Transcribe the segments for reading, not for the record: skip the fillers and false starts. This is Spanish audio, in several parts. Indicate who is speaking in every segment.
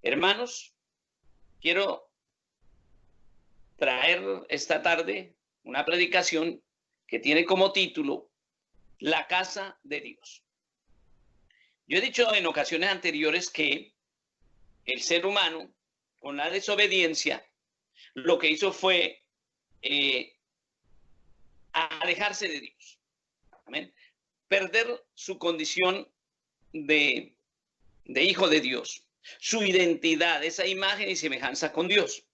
Speaker 1: Hermanos, quiero traer esta tarde una predicación que tiene como título La casa de Dios. Yo he dicho en ocasiones anteriores que el ser humano, con la desobediencia, lo que hizo fue alejarse de Dios. Amén. Perder su condición de hijo de Dios, su identidad, esa imagen y semejanza con Dios.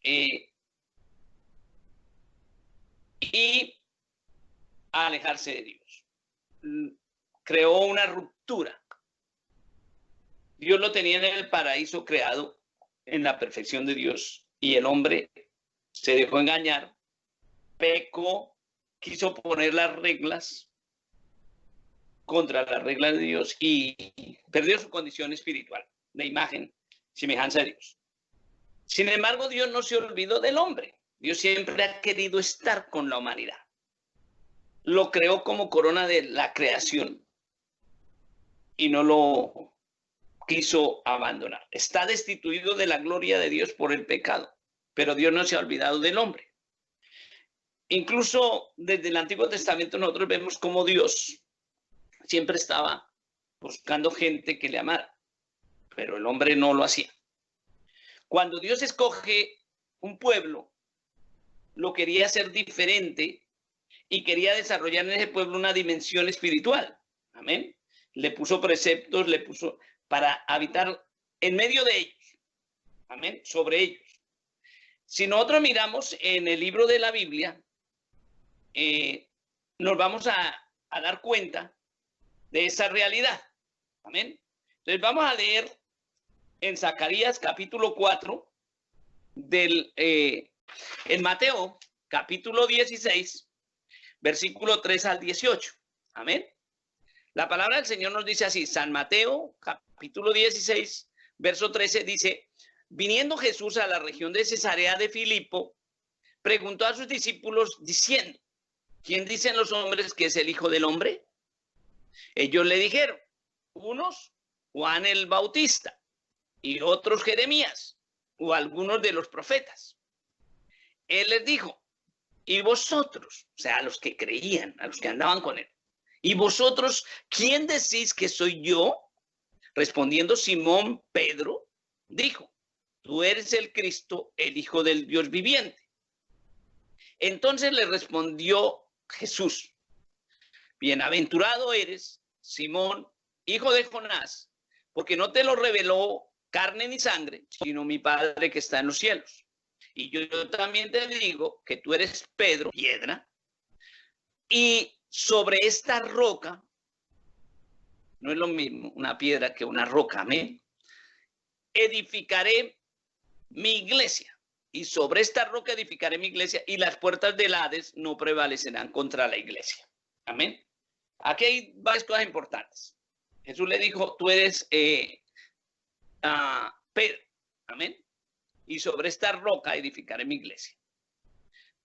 Speaker 1: Y alejarse de Dios. Creó una ruptura. Dios lo tenía en el paraíso creado en la perfección de Dios y el hombre se dejó engañar, pecó, quiso poner las reglas contra las reglas de Dios y perdió su condición espiritual, de imagen, semejanza de Dios. Sin embargo, Dios no se olvidó del hombre. Dios siempre ha querido estar con la humanidad. Lo creó como corona de la creación y no lo quiso abandonar. Está destituido de la gloria de Dios por el pecado, pero Dios no se ha olvidado del hombre. Incluso desde el Antiguo Testamento nosotros vemos cómo Dios siempre estaba buscando gente que le amara, pero el hombre no lo hacía. Cuando Dios escoge un pueblo, lo quería hacer diferente y quería desarrollar en ese pueblo una dimensión espiritual. Amén. Le puso preceptos, le puso para habitar en medio de ellos. Amén. Sobre ellos. Si nosotros miramos en el libro de la Biblia, nos vamos a dar cuenta de esa realidad. Amén. Entonces vamos a leer en Zacarías capítulo 4, en Mateo capítulo 16, versículo 3 al 18. Amén. La palabra del Señor nos dice así, San Mateo capítulo 16, verso 13 dice, viniendo Jesús a la región de Cesarea de Filipo, preguntó a sus discípulos diciendo, ¿quién dicen los hombres que es el Hijo del Hombre? Ellos le dijeron, unos Juan el Bautista y otros Jeremías o algunos de los profetas. Él les dijo, ¿y vosotros? O sea, a los que creían, a los que andaban con él. ¿Y vosotros quién decís que soy yo? Respondiendo Simón Pedro, dijo, tú eres el Cristo, el Hijo del Dios viviente. Entonces le respondió Jesús, bienaventurado eres, Simón, hijo de Jonás, porque no te lo reveló carne ni sangre, sino mi Padre que está en los cielos. Y yo también te digo que tú eres Pedro, piedra, y sobre esta roca, no es lo mismo una piedra que una roca, amén, edificaré mi iglesia. Y sobre esta roca edificaré mi iglesia y las puertas del Hades no prevalecerán contra la iglesia. Amén. Aquí hay varias cosas importantes. Jesús le dijo, tú eres Pedro. Amén. Y sobre esta roca edificaré mi iglesia.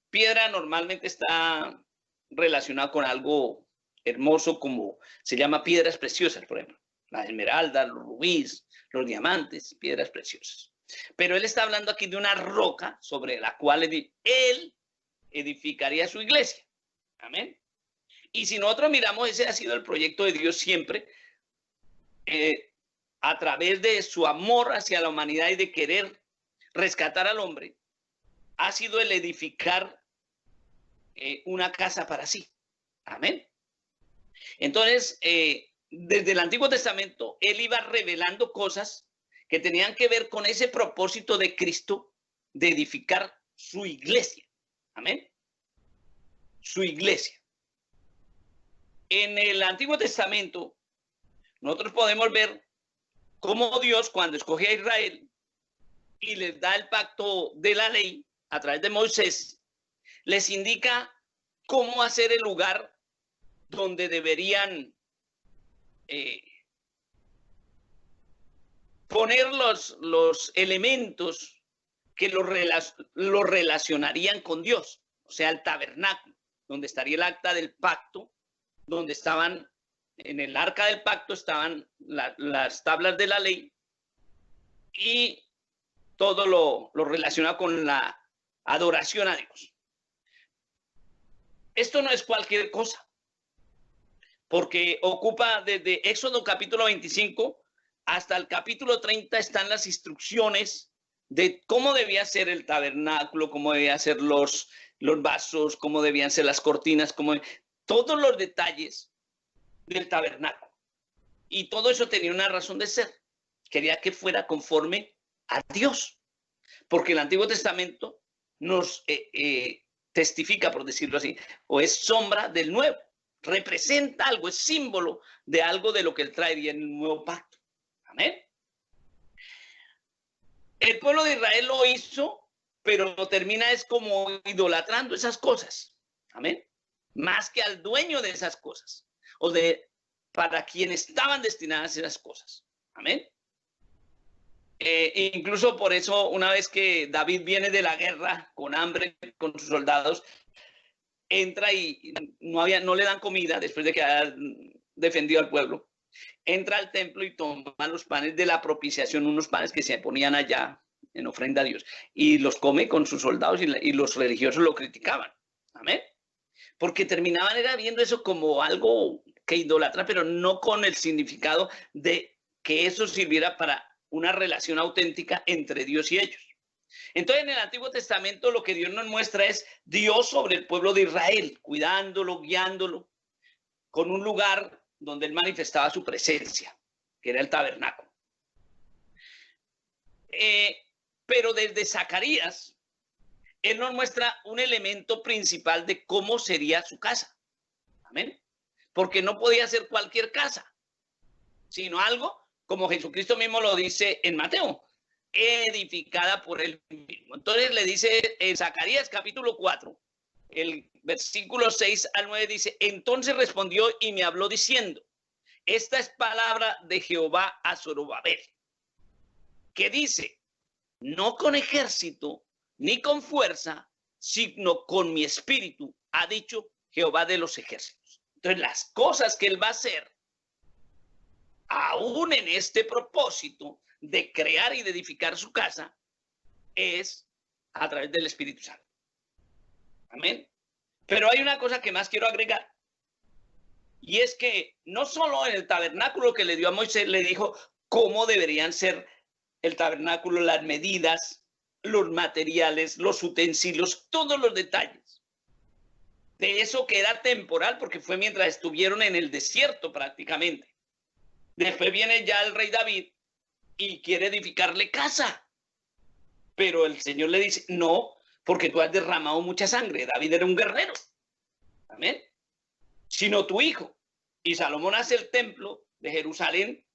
Speaker 1: Piedra normalmente está relacionada con algo hermoso como se llama piedras preciosas, por ejemplo. Las esmeraldas, los rubíes, los diamantes, piedras preciosas. Pero él está hablando aquí de una roca sobre la cual él edificaría su iglesia. Amén. Y si nosotros miramos, ese ha sido el proyecto de Dios siempre, a través de su amor hacia la humanidad y de querer rescatar al hombre, ha sido el edificar una casa para sí. Amén. Entonces, desde el Antiguo Testamento, él iba revelando cosas que tenían que ver con ese propósito de Cristo de edificar su iglesia. Amén. Su iglesia. En el Antiguo Testamento, nosotros podemos ver cómo Dios, cuando escoge a Israel y les da el pacto de la ley a través de Moisés, les indica cómo hacer el lugar donde deberían poner los elementos que lo relacionarían con Dios, o sea, el tabernáculo, donde estaría el acta del pacto, donde estaban, en el arca del pacto estaban las tablas de la ley, y todo lo relacionado con la adoración a Dios. Esto no es cualquier cosa, porque ocupa desde Éxodo capítulo 25 hasta el capítulo 30 están las instrucciones de cómo debía ser el tabernáculo, cómo debían ser los vasos, cómo debían ser las cortinas, todos los detalles del tabernáculo. Y todo eso tenía una razón de ser. Quería que fuera conforme a Dios, porque el Antiguo Testamento nos testifica, por decirlo así, o es sombra del Nuevo, representa algo, es símbolo de algo de lo que él traería en el nuevo pacto. Amén. El pueblo de Israel lo hizo, pero lo termina es como idolatrando esas cosas. Amén. Más que al dueño de esas cosas, o de para quien estaban destinadas esas cosas. Amén. Incluso por eso, una vez que David viene de la guerra con hambre, con sus soldados, entra y no le dan comida después de que haya defendido al pueblo. Entra al templo y toma los panes de la propiciación, unos panes que se ponían allá en ofrenda a Dios, y los come con sus soldados, y los religiosos lo criticaban. Amén. Porque terminaban era viendo eso como algo que idolatra, pero no con el significado de que eso sirviera para una relación auténtica entre Dios y ellos. Entonces, en el Antiguo Testamento lo que Dios nos muestra es Dios sobre el pueblo de Israel, cuidándolo, guiándolo, con un lugar donde él manifestaba su presencia, que era el tabernáculo. Pero desde Zacarías, él nos muestra un elemento principal de cómo sería su casa. Amén. Porque no podía ser cualquier casa, sino algo como Jesucristo mismo lo dice en Mateo, edificada por él mismo. Entonces le dice en Zacarías capítulo 4, el versículo 6 al 9 dice, entonces respondió y me habló diciendo, esta es palabra de Jehová a Zorobabel, que dice, no con ejército ni con fuerza, sino con mi espíritu, ha dicho Jehová de los ejércitos. Entonces las cosas que él va a hacer, aún en este propósito de crear y de edificar su casa, es a través del Espíritu Santo. Amén. Pero hay una cosa que más quiero agregar, y es que no solo en el tabernáculo que le dio a Moisés, le dijo cómo deberían ser el tabernáculo, las medidas, los materiales, los utensilios, todos los detalles de eso que era temporal, porque fue mientras estuvieron en el desierto prácticamente. Después viene ya el rey David y quiere edificarle casa. Pero el Señor le dice, no, porque tú has derramado mucha sangre. David era un guerrero. Amén. Sino tu hijo. Y Salomón hace el templo de Jerusalén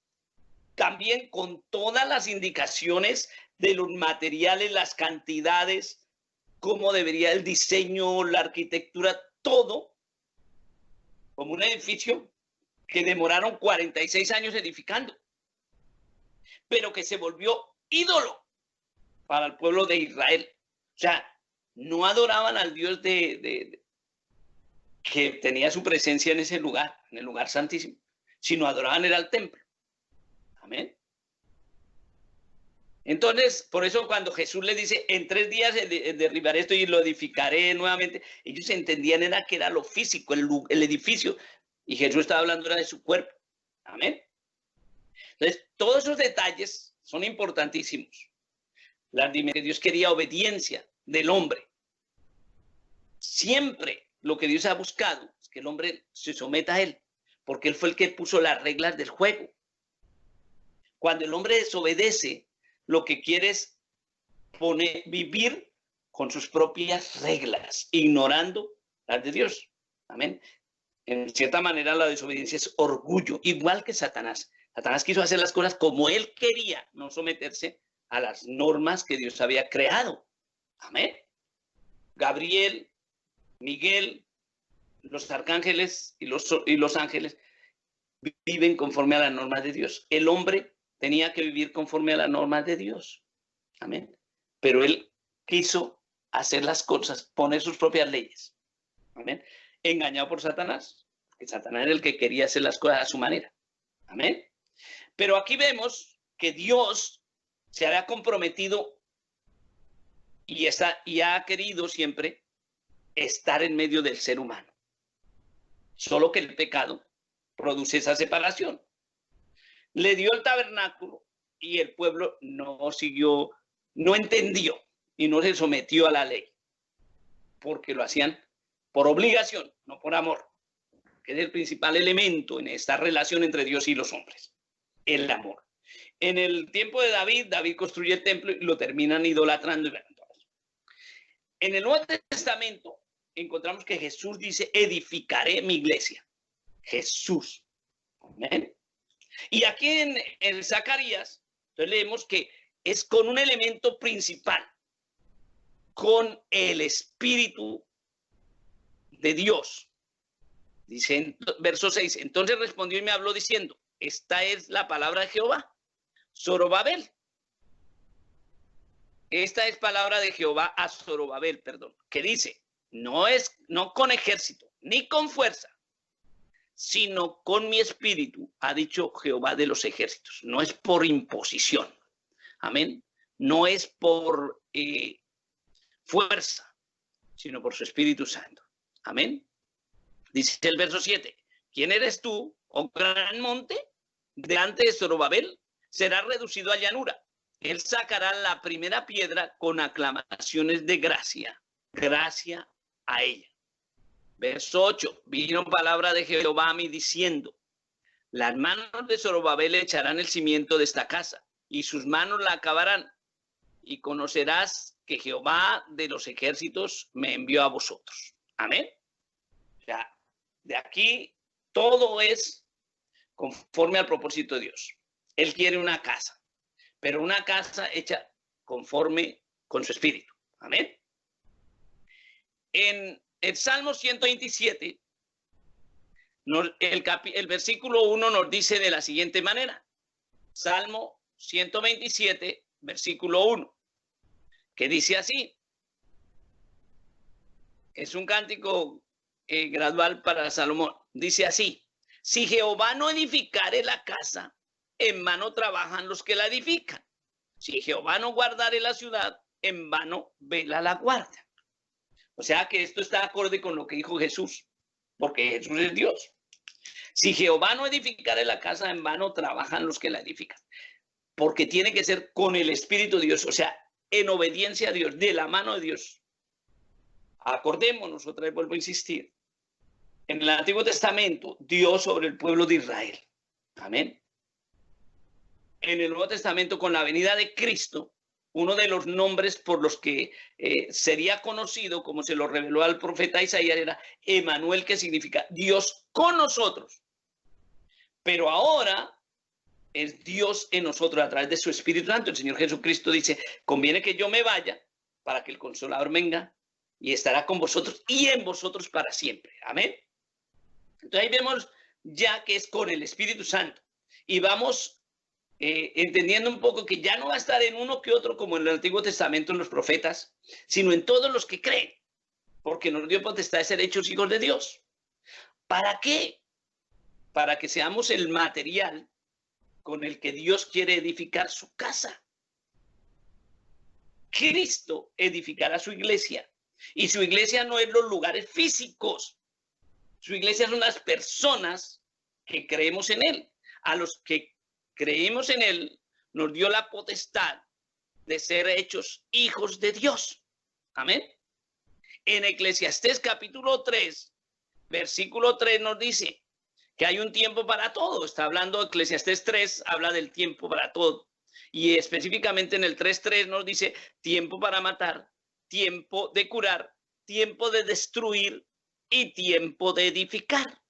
Speaker 1: también con todas las indicaciones de los materiales, las cantidades, cómo debería el diseño, la arquitectura, todo como un edificio que demoraron 46 años edificando, pero que se volvió ídolo para el pueblo de Israel. O sea, no adoraban al Dios que tenía su presencia en ese lugar, en el lugar santísimo, sino adoraban era al templo. Amén. Entonces, por eso cuando Jesús les dice, en 3 días derribaré esto y lo edificaré nuevamente, ellos entendían era que era lo físico, el edificio, y Jesús estaba hablando era de su cuerpo. Amén. Entonces, todos esos detalles son importantísimos. Dios quería obediencia del hombre. Siempre lo que Dios ha buscado es que el hombre se someta a él, porque él fue el que puso las reglas del juego. Cuando el hombre desobedece, lo que quiere es vivir con sus propias reglas, ignorando las de Dios. Amén. En cierta manera, la desobediencia es orgullo, igual que Satanás. Satanás quiso hacer las cosas como él quería, no someterse a las normas que Dios había creado. Amén. Gabriel, Miguel, los arcángeles y los ángeles viven conforme a las normas de Dios. El hombre tenía que vivir conforme a las normas de Dios. Amén. Pero él quiso hacer las cosas, poner sus propias leyes. Amén. Engañado por Satanás, porque Satanás era el que quería hacer las cosas a su manera. Amén. Pero aquí vemos que Dios se había comprometido y ha querido siempre estar en medio del ser humano. Solo que el pecado produce esa separación. Le dio el tabernáculo y el pueblo no siguió, no entendió y no se sometió a la ley, porque lo hacían por obligación, no por amor, que es el principal elemento en esta relación entre Dios y los hombres, el amor. En el tiempo de David, David construye el templo y lo terminan idolatrando. En el Nuevo Testamento encontramos que Jesús dice, edificaré mi iglesia. Jesús. Amén. Y aquí en Zacarías, entonces leemos que es con un elemento principal, con el Espíritu de Dios. Dice en verso 6, entonces respondió y me habló diciendo, esta es la palabra de Jehová, Zorobabel. Esta es palabra de Jehová a Zorobabel, perdón, que dice, no con ejército, ni con fuerza, sino con mi espíritu, ha dicho Jehová de los ejércitos. No es por imposición, amén. No es por fuerza, sino por su Espíritu Santo, amén. Dice el verso 7, ¿quién eres tú, oh gran monte? Delante de Zorobabel será reducido a llanura. Él sacará la primera piedra con aclamaciones de gracia, gracia a ella. Verso 8, vino palabra de Jehová a mí diciendo, las manos de Zorobabel echarán el cimiento de esta casa y sus manos la acabarán y conocerás que Jehová de los ejércitos me envió a vosotros. Amén. O sea, de aquí todo es conforme al propósito de Dios. Él quiere una casa, pero una casa hecha conforme con su espíritu. Amén. En el Salmo 127, el versículo 1 nos dice de la siguiente manera. Salmo 127, versículo 1, que dice así. Es un cántico gradual para Salomón. Dice así, si Jehová no edificare la casa, en vano trabajan los que la edifican. Si Jehová no guardare la ciudad, en vano vela la guardia. O sea que esto está acorde con lo que dijo Jesús, porque Jesús es Dios. Si Jehová no edificare la casa, en vano trabajan los que la edifican. Porque tiene que ser con el Espíritu de Dios, o sea, en obediencia a Dios, de la mano de Dios. Acordémonos, otra vez vuelvo a insistir, en el Antiguo Testamento, Dios sobre el pueblo de Israel. Amén. En el Nuevo Testamento, con la venida de Cristo, uno de los nombres por los que sería conocido, como se lo reveló al profeta Isaías, era Emanuel, que significa Dios con nosotros. Pero ahora es Dios en nosotros a través de su Espíritu Santo. El Señor Jesucristo dice, conviene que yo me vaya para que el Consolador venga y estará con vosotros y en vosotros para siempre. Amén. Entonces ahí vemos ya que es con el Espíritu Santo. Y vamos entendiendo un poco que ya no va a estar en uno que otro como en el Antiguo Testamento en los profetas, sino en todos los que creen, porque nos dio potestad de ser hechos hijos de Dios. ¿Para qué? Para que seamos el material con el que Dios quiere edificar su casa. Cristo edificará su iglesia, y su iglesia no es los lugares físicos, su iglesia son las personas que creemos en Él. A los que creímos en Él, nos dio la potestad de ser hechos hijos de Dios. Amén. En Eclesiastés capítulo 3, versículo 3 nos dice que hay un tiempo para todo. Está hablando Eclesiastés 3, habla del tiempo para todo. Y específicamente en el 3:3 nos dice tiempo para matar, tiempo de curar, tiempo de destruir y tiempo de edificar.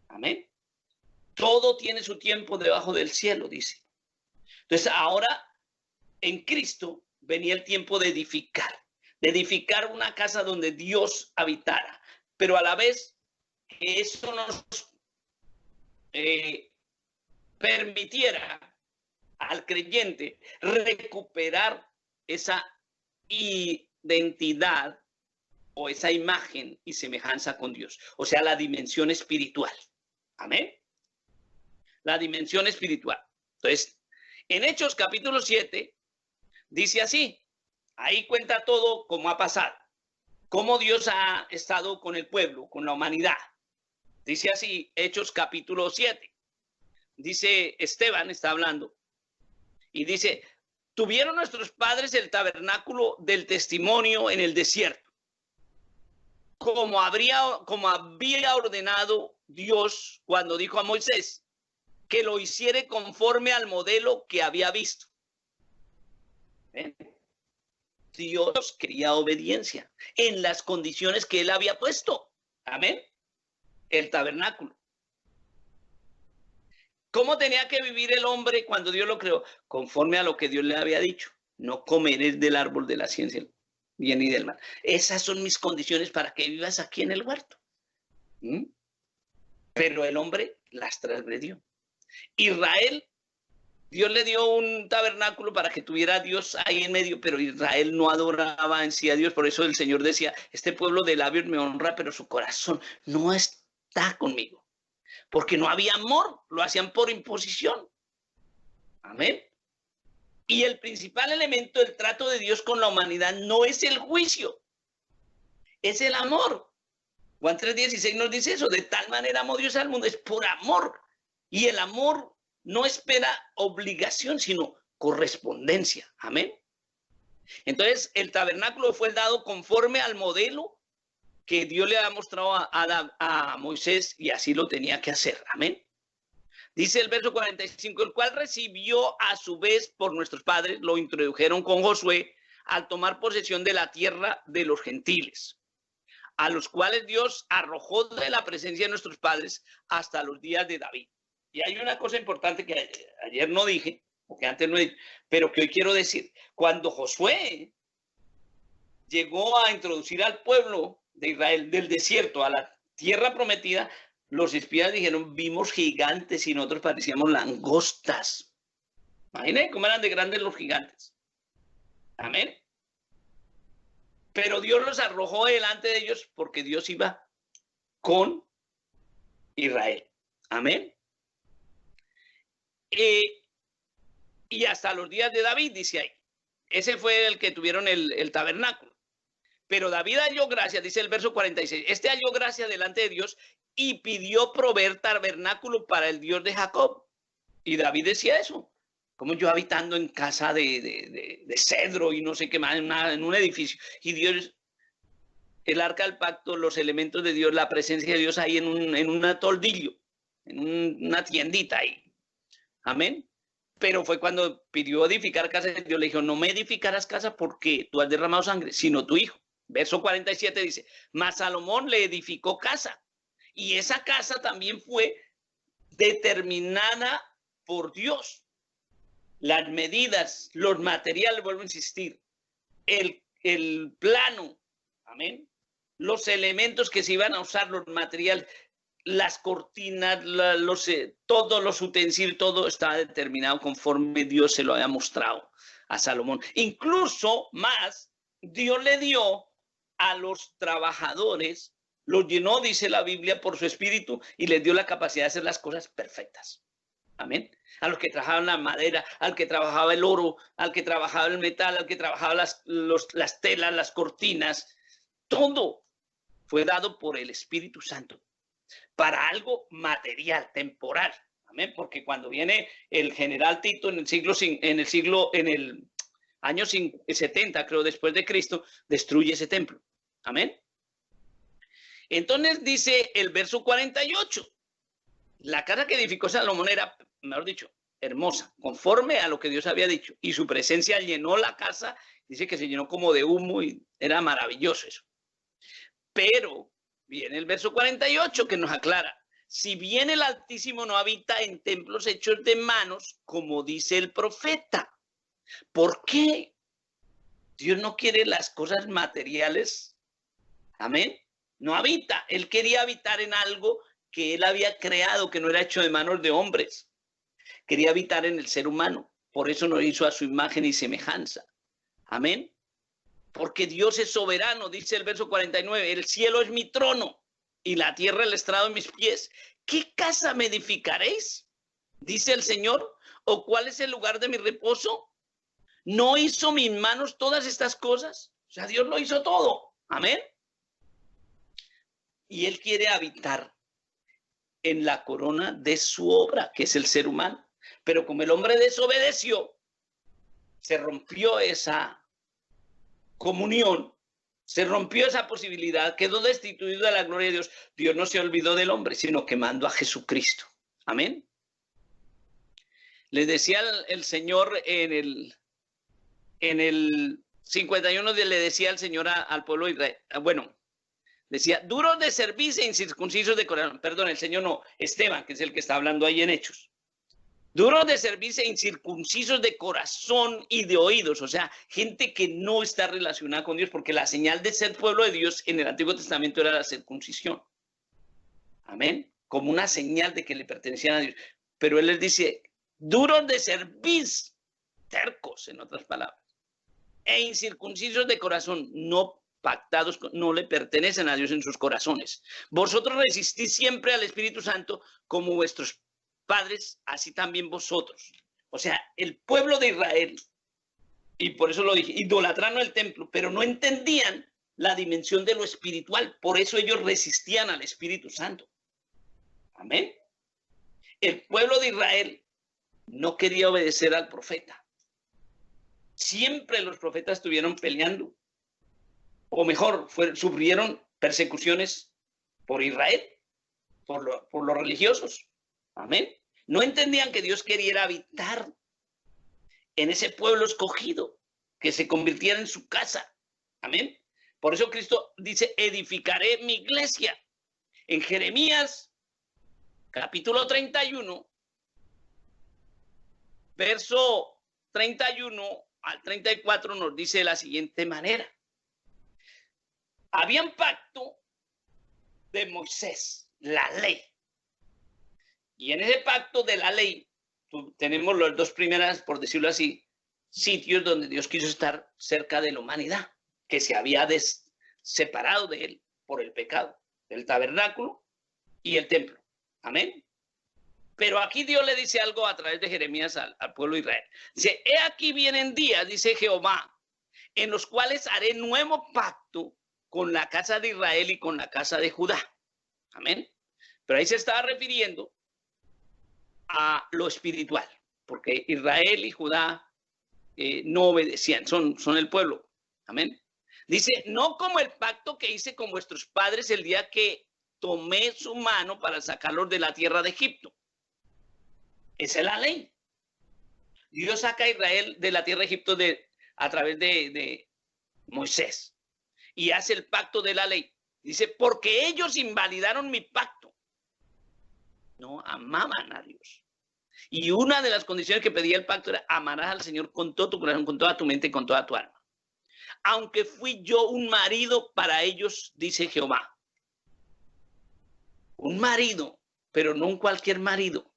Speaker 1: Amén. Todo tiene su tiempo debajo del cielo, dice. Entonces ahora en Cristo venía el tiempo de edificar una casa donde Dios habitara, pero a la vez que eso nos permitiera al creyente recuperar esa identidad o esa imagen y semejanza con Dios, o sea, la dimensión espiritual. Amén. La dimensión espiritual. Entonces, En Hechos capítulo 7 dice así, ahí cuenta todo cómo ha pasado, cómo Dios ha estado con el pueblo, con la humanidad. Dice así, Hechos capítulo 7. Dice Esteban, está hablando, y dice, tuvieron nuestros padres el tabernáculo del testimonio en el desierto, como había ordenado Dios cuando dijo a Moisés que lo hiciere conforme al modelo que había visto. ¿Ven? Dios quería obediencia en las condiciones que él había puesto. Amén. El tabernáculo. ¿Cómo tenía que vivir el hombre cuando Dios lo creó? Conforme a lo que Dios le había dicho. No comeréis del árbol de la ciencia del bien y del mal. Esas son mis condiciones para que vivas aquí en el huerto. Pero el hombre las transgredió. Israel, Dios le dio un tabernáculo para que tuviera a Dios ahí en medio, pero Israel no adoraba en sí a Dios. Por eso el Señor decía, este pueblo de labios me honra, pero su corazón no está conmigo. Porque no había amor, lo hacían por imposición. Amén. Y el principal elemento del trato de Dios con la humanidad no es el juicio, es el amor. Juan 3:16 nos dice eso, de tal manera amó Dios al mundo, es por amor. Y el amor no espera obligación, sino correspondencia. Amén. Entonces, el tabernáculo fue dado conforme al modelo que Dios le ha mostrado a Moisés, y así lo tenía que hacer. Amén. Dice el verso 45, el cual recibió a su vez por nuestros padres, lo introdujeron con Josué al tomar posesión de la tierra de los gentiles, a los cuales Dios arrojó de la presencia de nuestros padres hasta los días de David. Y hay una cosa importante que ayer no dije, porque antes no dije, pero que hoy quiero decir. Cuando Josué llegó a introducir al pueblo de Israel del desierto a la tierra prometida, los espías dijeron, vimos gigantes y nosotros parecíamos langostas. Imagínense cómo eran de grandes los gigantes. Amén. Pero Dios los arrojó delante de ellos porque Dios iba con Israel. Amén. Y hasta los días de David, dice ahí. Ese fue el que tuvieron el tabernáculo. Pero David halló gracia, dice el verso 46. Este halló gracia delante de Dios y pidió proveer tabernáculo para el Dios de Jacob. Y David decía eso. Como yo habitando en casa de cedro y no sé qué más, en un edificio. Y Dios, el arca del pacto, los elementos de Dios, la presencia de Dios ahí en un toldillo, en una tiendita ahí. Amén. Pero fue cuando pidió edificar casa, Dios le dijo, no me edificarás casa porque tú has derramado sangre, sino tu hijo. Verso 47 dice, mas Salomón le edificó casa. Y esa casa también fue determinada por Dios. Las medidas, los materiales, vuelvo a insistir, el plano, amén, los elementos que se iban a usar, los materiales, las cortinas, todos los utensilios, todo estaba determinado conforme Dios se lo había mostrado a Salomón. Incluso más, Dios le dio a los trabajadores, los llenó, dice la Biblia, por su espíritu y les dio la capacidad de hacer las cosas perfectas. Amén. A los que trabajaban la madera, al que trabajaba el oro, al que trabajaba el metal, al que trabajaba las telas, las cortinas, todo fue dado por el Espíritu Santo para algo material, temporal. Amén. Porque cuando viene el general Tito en el año 70, creo, después de Cristo, destruye ese templo. Amén. Entonces dice el verso 48, la casa que edificó Salomón era, mejor dicho, hermosa, conforme a lo que Dios había dicho, y su presencia llenó la casa, dice que se llenó como de humo y era maravilloso eso. Pero viene el verso 48 que nos aclara, si bien el Altísimo no habita en templos hechos de manos, como dice el profeta. ¿Por qué Dios no quiere las cosas materiales? Amén. No habita. Él quería habitar en algo que él había creado, que no era hecho de manos de hombres. Quería habitar en el ser humano. Por eso nos hizo a su imagen y semejanza. Amén. Porque Dios es soberano, dice el verso 49. El cielo es mi trono y la tierra el estrado de mis pies. ¿Qué casa me edificaréis? Dice el Señor. ¿O cuál es el lugar de mi reposo? ¿No hizo mis manos todas estas cosas? O sea, Dios lo hizo todo. Amén. Y Él quiere habitar en la corona de su obra, que es el ser humano. Pero como el hombre desobedeció, se rompió esa comunión, se rompió esa posibilidad, quedó destituido de la gloria de Dios. Dios no se olvidó del hombre, sino que mandó a Jesucristo. Amén. Les decía el Señor en el 51, le decía el Señor al pueblo de Israel, bueno, decía, duros de cerviz e incircuncisos de corazón. Perdón, el Señor no, Esteban, que es el que está hablando ahí en Hechos. Duros de cerviz e incircuncisos de corazón y de oídos. O sea, gente que no está relacionada con Dios, porque la señal de ser pueblo de Dios en el Antiguo Testamento era la circuncisión. Amén. Como una señal de que le pertenecían a Dios. Pero Él les dice, duros de cerviz, tercos en otras palabras, e incircuncisos de corazón, no pactados, no le pertenecen a Dios en sus corazones. Vosotros resistís siempre al Espíritu Santo como vuestros padres, así también vosotros. O sea, el pueblo de Israel, y por eso lo dije, idolatraron el templo, pero no entendían la dimensión de lo espiritual. Por eso ellos resistían al Espíritu Santo. Amén. El pueblo de Israel no quería obedecer al profeta. Siempre los profetas estuvieron peleando, o mejor, sufrieron persecuciones por Israel, por los religiosos. Amén. No entendían que Dios quería habitar en ese pueblo escogido, que se convirtiera en su casa. Amén. Por eso Cristo dice, edificaré mi iglesia. En Jeremías, capítulo 31, verso 31 al 34 nos dice de la siguiente manera. Había un pacto de Moisés, la ley. Y en ese pacto de la ley, tenemos las dos primeras, por decirlo así, sitios donde Dios quiso estar cerca de la humanidad, que se había separado de él por el pecado, el tabernáculo y el templo. Amén. Pero aquí Dios le dice algo a través de Jeremías al pueblo de Israel. Dice, he aquí vienen días, dice Jehová, en los cuales haré nuevo pacto con la casa de Israel y con la casa de Judá. Amén. Pero ahí se estaba refiriendo a lo espiritual, porque Israel y Judá no obedecían, son el pueblo. Amén. Dice, no como el pacto que hice con vuestros padres el día que tomé su mano para sacarlos de la tierra de Egipto. Esa es la ley. Dios saca a Israel de la tierra de Egipto a través de Moisés y hace el pacto de la ley. Dice, porque ellos invalidaron mi pacto. No amaban a Dios. Y una de las condiciones que pedía el pacto era amarás al Señor con todo tu corazón, con toda tu mente y con toda tu alma. Aunque fui yo un marido para ellos, dice Jehová. Un marido, pero no un cualquier marido.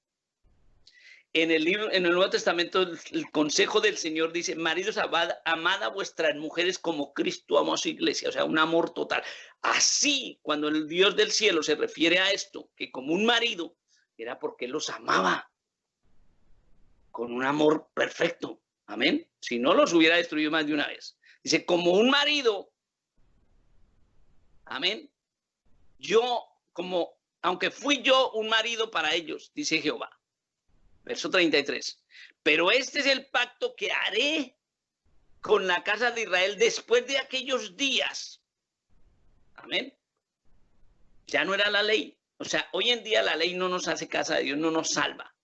Speaker 1: En el Nuevo Testamento, el consejo del Señor dice, maridos, amad a vuestras mujeres como Cristo amó a su iglesia, o sea, un amor total. Así, cuando el Dios del cielo se refiere a esto, que como un marido, era porque los amaba con un amor perfecto. Amén. Si no, los hubiera destruido más de una vez. Dice, como un marido, amén, aunque fui yo un marido para ellos, dice Jehová. Verso 33. Pero este es el pacto que haré con la casa de Israel después de aquellos días. Amén. Ya no era la ley. O sea, hoy en día la ley no nos hace casa de Dios, no nos salva.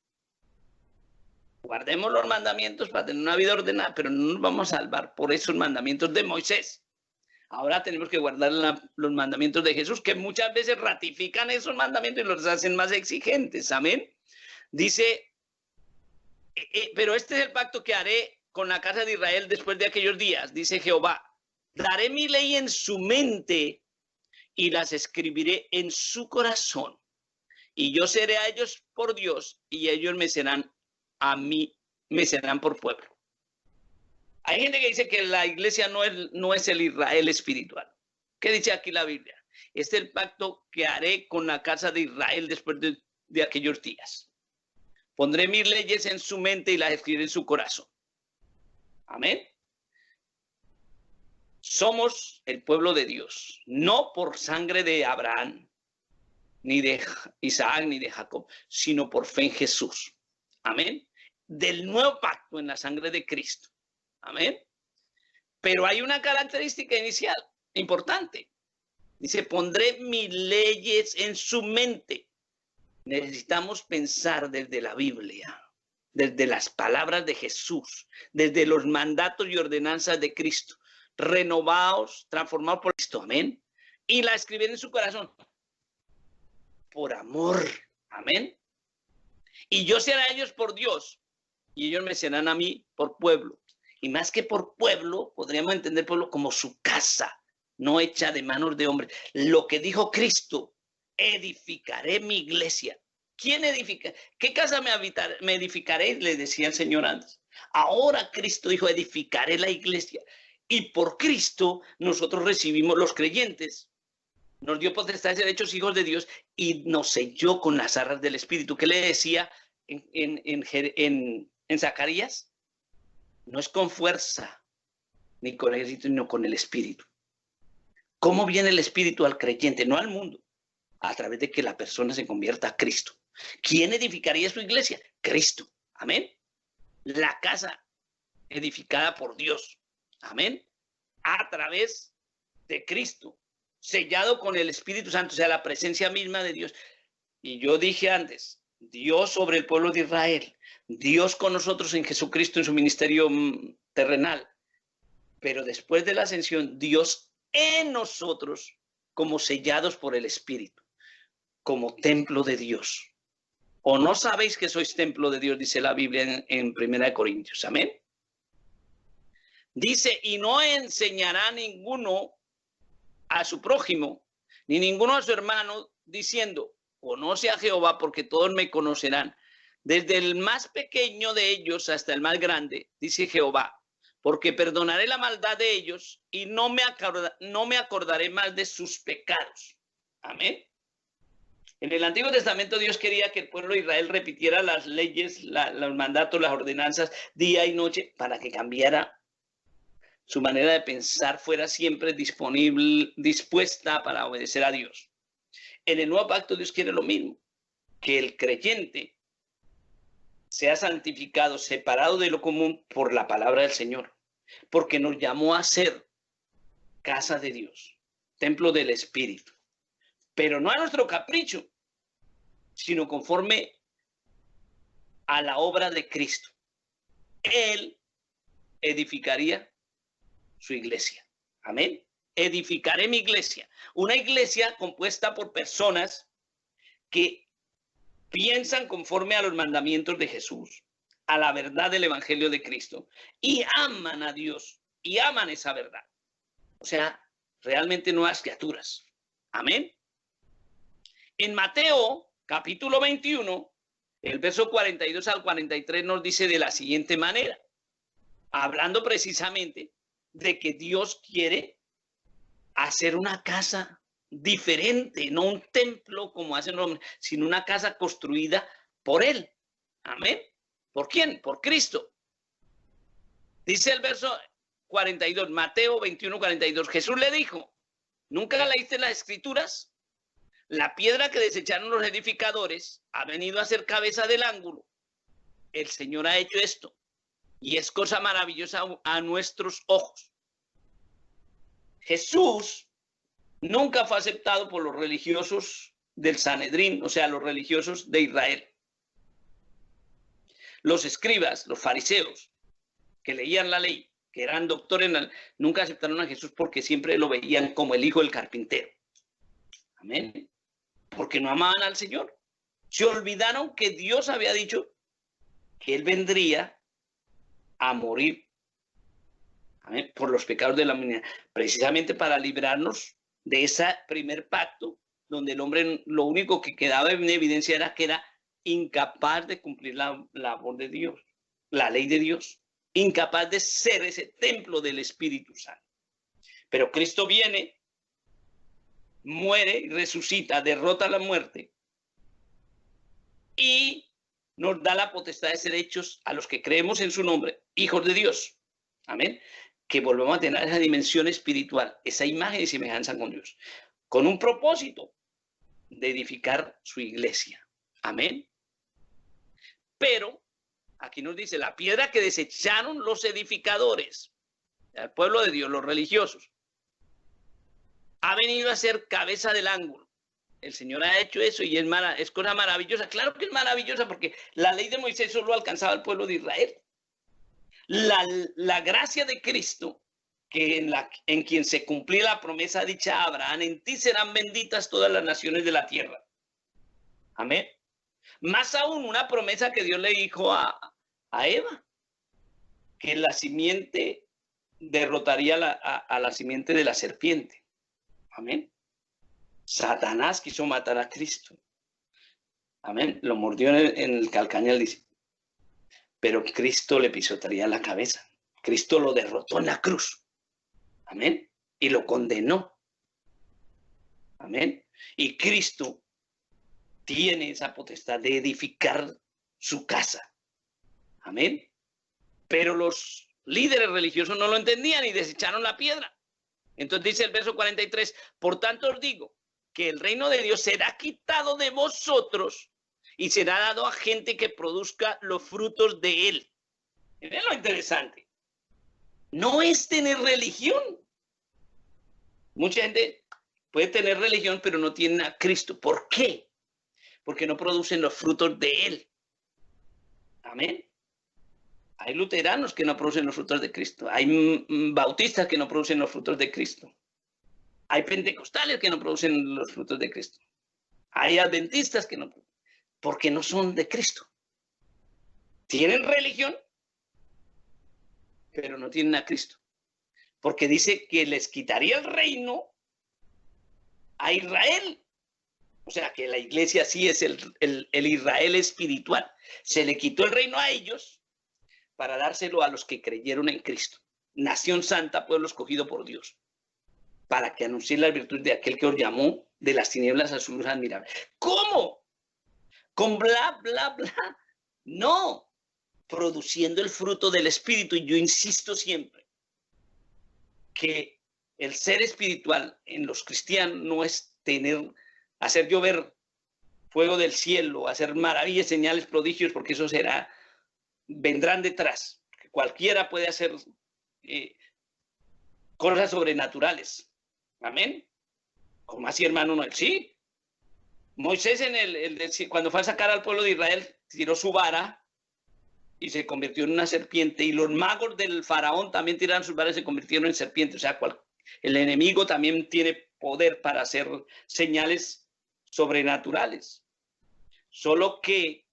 Speaker 1: Guardemos los mandamientos para tener una vida ordenada, pero no nos vamos a salvar por esos mandamientos de Moisés. Ahora tenemos que guardar los mandamientos de Jesús, que muchas veces ratifican esos mandamientos y los hacen más exigentes. Amén. Dice, pero este es el pacto que haré con la casa de Israel después de aquellos días, dice Jehová. Daré mi ley en su mente y las escribiré en su corazón. Y yo seré a ellos por Dios y ellos me serán a mí, me serán por pueblo. Hay gente que dice que la iglesia no es el Israel espiritual. ¿Qué dice aquí la Biblia? Este es el pacto que haré con la casa de Israel después de aquellos días. Pondré mis leyes en su mente y las escribiré en su corazón. Amén. Somos el pueblo de Dios, no por sangre de Abraham, ni de Isaac, ni de Jacob, sino por fe en Jesús. Amén. Del nuevo pacto en la sangre de Cristo. Amén. Pero hay una característica inicial importante. Dice, pondré mis leyes en su mente. Necesitamos pensar desde la Biblia, desde las palabras de Jesús, desde los mandatos y ordenanzas de Cristo, renovados, transformados por Cristo. Amén. Y la escribir en su corazón. Por amor. Amén. Y yo seré a ellos por Dios, y ellos me serán a mí por pueblo. Y más que por pueblo, podríamos entender pueblo como su casa, no hecha de manos de hombres. Lo que dijo Cristo, edificaré mi iglesia. ¿Quién edifica? ¿Qué casa me edificaré? Le decía el Señor antes. Ahora Cristo dijo, edificaré la iglesia. Y por Cristo nosotros recibimos los creyentes. Nos dio potestad de ser hechos hijos de Dios y nos selló con las arras del Espíritu. ¿Qué le decía en Zacarías? No es con fuerza, ni con el ejército, sino con el Espíritu. ¿Cómo viene el Espíritu al creyente? No al mundo. A través de que la persona se convierta a Cristo. ¿Quién edificaría su iglesia? Cristo. Amén. La casa edificada por Dios. Amén. A través de Cristo. Sellado con el Espíritu Santo, o sea, la presencia misma de Dios. Y yo dije antes, Dios sobre el pueblo de Israel, Dios con nosotros en Jesucristo en su ministerio terrenal, pero después de la ascensión, Dios en nosotros como sellados por el Espíritu, como templo de Dios. ¿O no sabéis que sois templo de Dios? Dice la Biblia en 1 Corintios. Amén. Dice, y no enseñará ninguno a su prójimo, ni ninguno a su hermano, diciendo, conoce a Jehová, porque todos me conocerán, desde el más pequeño de ellos hasta el más grande, dice Jehová, porque perdonaré la maldad de ellos y no me acordaré más de sus pecados. Amén. En el Antiguo Testamento Dios quería que el pueblo de Israel repitiera las leyes, los mandatos, las ordenanzas, día y noche, para que cambiara su manera de pensar, fuera siempre disponible, dispuesta para obedecer a Dios. En el nuevo pacto Dios quiere lo mismo, que el creyente sea santificado, separado de lo común por la palabra del Señor, porque nos llamó a ser casa de Dios, templo del Espíritu, pero no a nuestro capricho, sino conforme a la obra de Cristo. Él edificaría su iglesia. Amén. Edificaré mi iglesia. Una iglesia compuesta por personas que piensan conforme a los mandamientos de Jesús, a la verdad del evangelio de Cristo, y aman a Dios y aman esa verdad. O sea, realmente nuevas criaturas. Amén. En Mateo, capítulo 21, el verso 42 al 43 nos dice de la siguiente manera, hablando precisamente de que Dios quiere hacer una casa diferente, no un templo como hacen los hombres, sino una casa construida por Él. Amén. ¿Por quién? Por Cristo. Dice el verso 42, Mateo 21, 42. Jesús le dijo, ¿nunca leíste las Escrituras? La piedra que desecharon los edificadores ha venido a ser cabeza del ángulo. El Señor ha hecho esto y es cosa maravillosa a nuestros ojos. Jesús nunca fue aceptado por los religiosos del Sanedrín, o sea, los religiosos de Israel. Los escribas, los fariseos, que leían la ley, que eran doctores, nunca aceptaron a Jesús porque siempre lo veían como el hijo del carpintero. Amén. Porque no amaban al Señor. Se olvidaron que Dios había dicho que Él vendría a morir, amén, por los pecados de la humanidad, precisamente para librarnos de ese primer pacto, donde el hombre lo único que quedaba en evidencia era que era incapaz de cumplir la labor de Dios, la ley de Dios, incapaz de ser ese templo del Espíritu Santo. Pero Cristo viene, muere y resucita, derrota la muerte y nos da la potestad de ser hechos a los que creemos en su nombre, hijos de Dios. Amén. Que volvamos a tener esa dimensión espiritual, esa imagen y semejanza con Dios, con un propósito de edificar su iglesia. Amén. Pero aquí nos dice la piedra que desecharon los edificadores, el pueblo de Dios, los religiosos, ha venido a ser cabeza del ángulo. El Señor ha hecho eso y es cosa maravillosa. Claro que es maravillosa porque la ley de Moisés solo alcanzaba al pueblo de Israel. La gracia de Cristo, que en quien se cumplía la promesa dicha a Abraham, en ti serán benditas todas las naciones de la tierra. Amén. Más aún, una promesa que Dios le dijo a Eva, que la simiente derrotaría a la simiente de la serpiente. Amén. Satanás quiso matar a Cristo. Amén. Lo mordió en el calcañar, dice. Pero Cristo le pisotearía la cabeza. Cristo lo derrotó en la cruz. Amén. Y lo condenó. Amén. Y Cristo tiene esa potestad de edificar su casa. Amén. Pero los líderes religiosos no lo entendían y desecharon la piedra. Entonces dice el verso 43, por tanto os digo que el reino de Dios será quitado de vosotros y será dado a gente que produzca los frutos de él. Miren lo interesante. No es tener religión. Mucha gente puede tener religión, pero no tiene a Cristo. ¿Por qué? Porque no producen los frutos de él. Amén. Hay luteranos que no producen los frutos de Cristo. Hay bautistas que no producen los frutos de Cristo. Hay pentecostales que no producen los frutos de Cristo. Hay adventistas que no, porque no son de Cristo. Tienen religión, pero no tienen a Cristo. Porque dice que les quitaría el reino a Israel. O sea que la iglesia sí es el Israel espiritual. Se le quitó el reino a ellos para dárselo a los que creyeron en Cristo. Nación santa, pueblo escogido por Dios, para que anuncie la virtud de aquel que os llamó de las tinieblas a su luz admirable. ¿Cómo? Con bla, bla, bla. No, produciendo el fruto del Espíritu. Y yo insisto siempre que el ser espiritual en los cristianos no es hacer llover fuego del cielo, hacer maravillas, señales, prodigios, porque eso vendrán detrás. Cualquiera puede hacer cosas sobrenaturales. Amén. Como así, hermano Noel. Sí. Moisés cuando fue a sacar al pueblo de Israel, tiró su vara y se convirtió en una serpiente. Y los magos del faraón también tiraron sus varas y se convirtieron en serpientes. O sea, el enemigo también tiene poder para hacer señales sobrenaturales. Solo que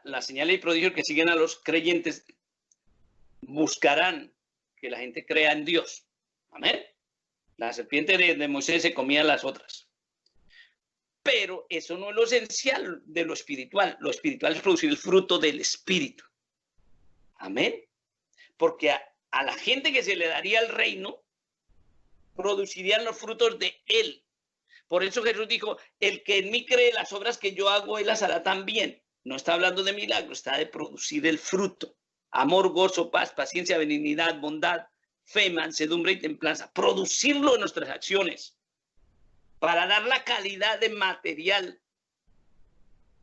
Speaker 1: las señales y prodigios que siguen a los creyentes buscarán que la gente crea en Dios. Amén. La serpiente de Moisés se comía las otras. Pero eso no es lo esencial de lo espiritual. Lo espiritual es producir el fruto del Espíritu. Amén. Porque a la gente que se le daría el reino, producirían los frutos de él. Por eso Jesús dijo, el que en mí cree, las obras que yo hago, él las hará también. No está hablando de milagros, está de producir el fruto. Amor, gozo, paz, paciencia, benignidad, bondad, fe, mansedumbre y templanza. Producirlo en nuestras acciones para dar la calidad de material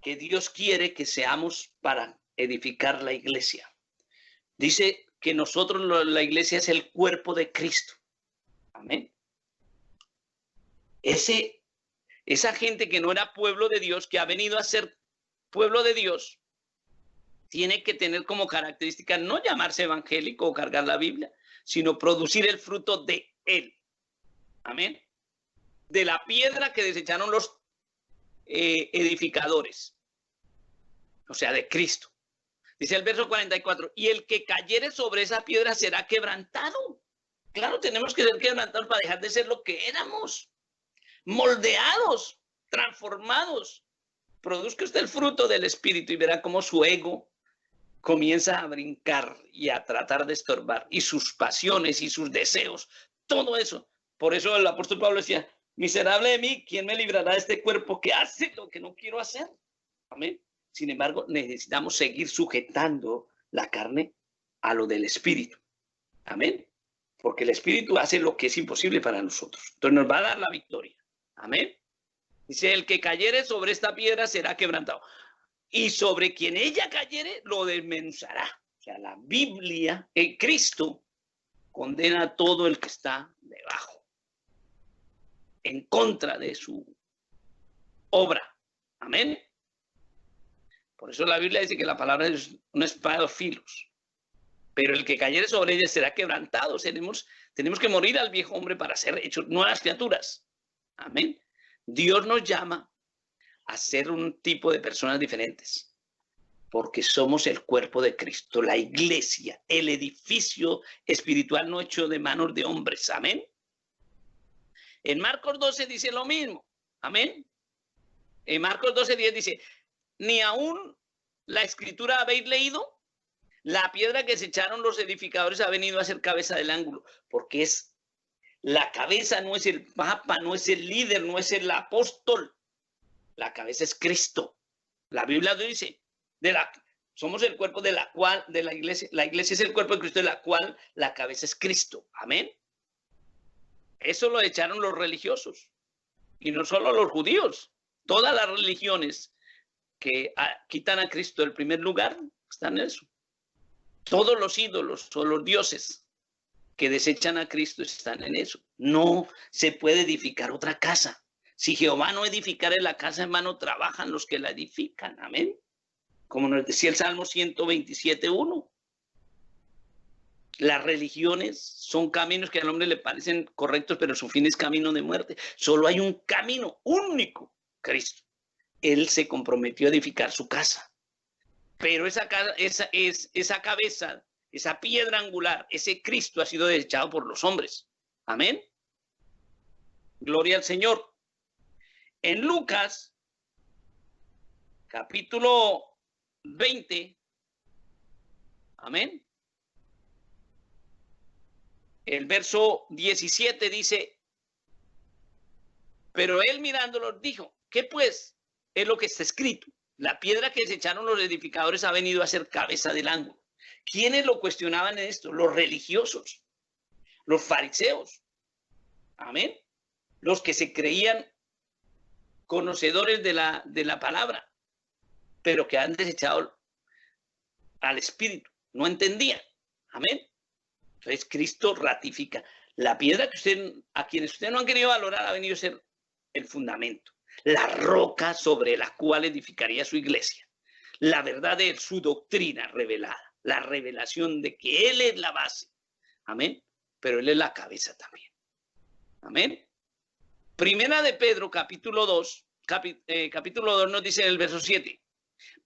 Speaker 1: que Dios quiere que seamos para edificar la iglesia. Dice que nosotros, la iglesia, es el cuerpo de Cristo. Amén. Esa gente que no era pueblo de Dios, que ha venido a ser pueblo de Dios, tiene que tener como característica no llamarse evangélico o cargar la Biblia, sino producir el fruto de él. Amén. De la piedra que desecharon los edificadores. O sea, de Cristo. Dice el verso 44, y el que cayere sobre esa piedra será quebrantado. Claro, tenemos que ser quebrantados para dejar de ser lo que éramos. Moldeados, transformados. Produzca usted el fruto del Espíritu y verá cómo su ego comienza a brincar y a tratar de estorbar. Y sus pasiones y sus deseos, todo eso. Por eso el apóstol Pablo decía, miserable de mí, ¿quién me librará de este cuerpo que hace lo que no quiero hacer? Amén. Sin embargo, necesitamos seguir sujetando la carne a lo del espíritu. Amén. Porque el espíritu hace lo que es imposible para nosotros. Entonces nos va a dar la victoria. Amén. Dice, el que cayere sobre esta piedra será quebrantado. Y sobre quien ella cayere lo desmenuzará. O sea, la Biblia, en Cristo, condena a todo el que está debajo, en contra de su obra. Amén. Por eso la Biblia dice que la palabra es una espada de dos filos. Pero el que cayere sobre ella será quebrantado. Tenemos que morir al viejo hombre para ser hechos nuevas criaturas. Amén. Dios nos llama a ser un tipo de personas diferentes, porque somos el cuerpo de Cristo, la iglesia, el edificio espiritual no hecho de manos de hombres. Amén. En Marcos 12 dice lo mismo. Amén. En Marcos 12:10 dice, ni aún la escritura habéis leído, la piedra que se echaron los edificadores ha venido a ser cabeza del ángulo, porque es la cabeza, no es el papa, no es el líder, no es el apóstol. La cabeza es Cristo. La Biblia dice, somos el cuerpo de la iglesia. La iglesia es el cuerpo de Cristo, de la cual la cabeza es Cristo. Amén. Eso lo echaron los religiosos. Y no solo los judíos. Todas las religiones que quitan a Cristo del primer lugar están en eso. Todos los ídolos o los dioses que desechan a Cristo están en eso. No se puede edificar otra casa. Si Jehová no edificare la casa, en vano trabajan los que la edifican. Amén. Como nos decía el Salmo 127:1. Las religiones son caminos que al hombre le parecen correctos, pero su fin es camino de muerte. Solo hay un camino único, Cristo. Él se comprometió a edificar su casa. Pero esa cabeza, esa piedra angular, ese Cristo ha sido desechado por los hombres. Amén. Gloria al Señor. En Lucas, capítulo 20, amén. El verso 17 dice, pero él mirándolos dijo, ¿qué pues? Es lo que está escrito. La piedra que desecharon los edificadores ha venido a ser cabeza del ángulo. ¿Quiénes lo cuestionaban en esto? Los religiosos, los fariseos. Amén. Los que se creían conocedores de la palabra, pero que han desechado al Espíritu. No entendían. Amén. Entonces Cristo ratifica. La piedra a quienes ustedes no han querido valorar ha venido a ser el fundamento, la roca sobre la cual edificaría su iglesia. La verdad de su doctrina revelada, la revelación de que Él es la base. Amén. Pero Él es la cabeza también. Amén. Primera de Pedro, capítulo 2 nos dice en el verso 7.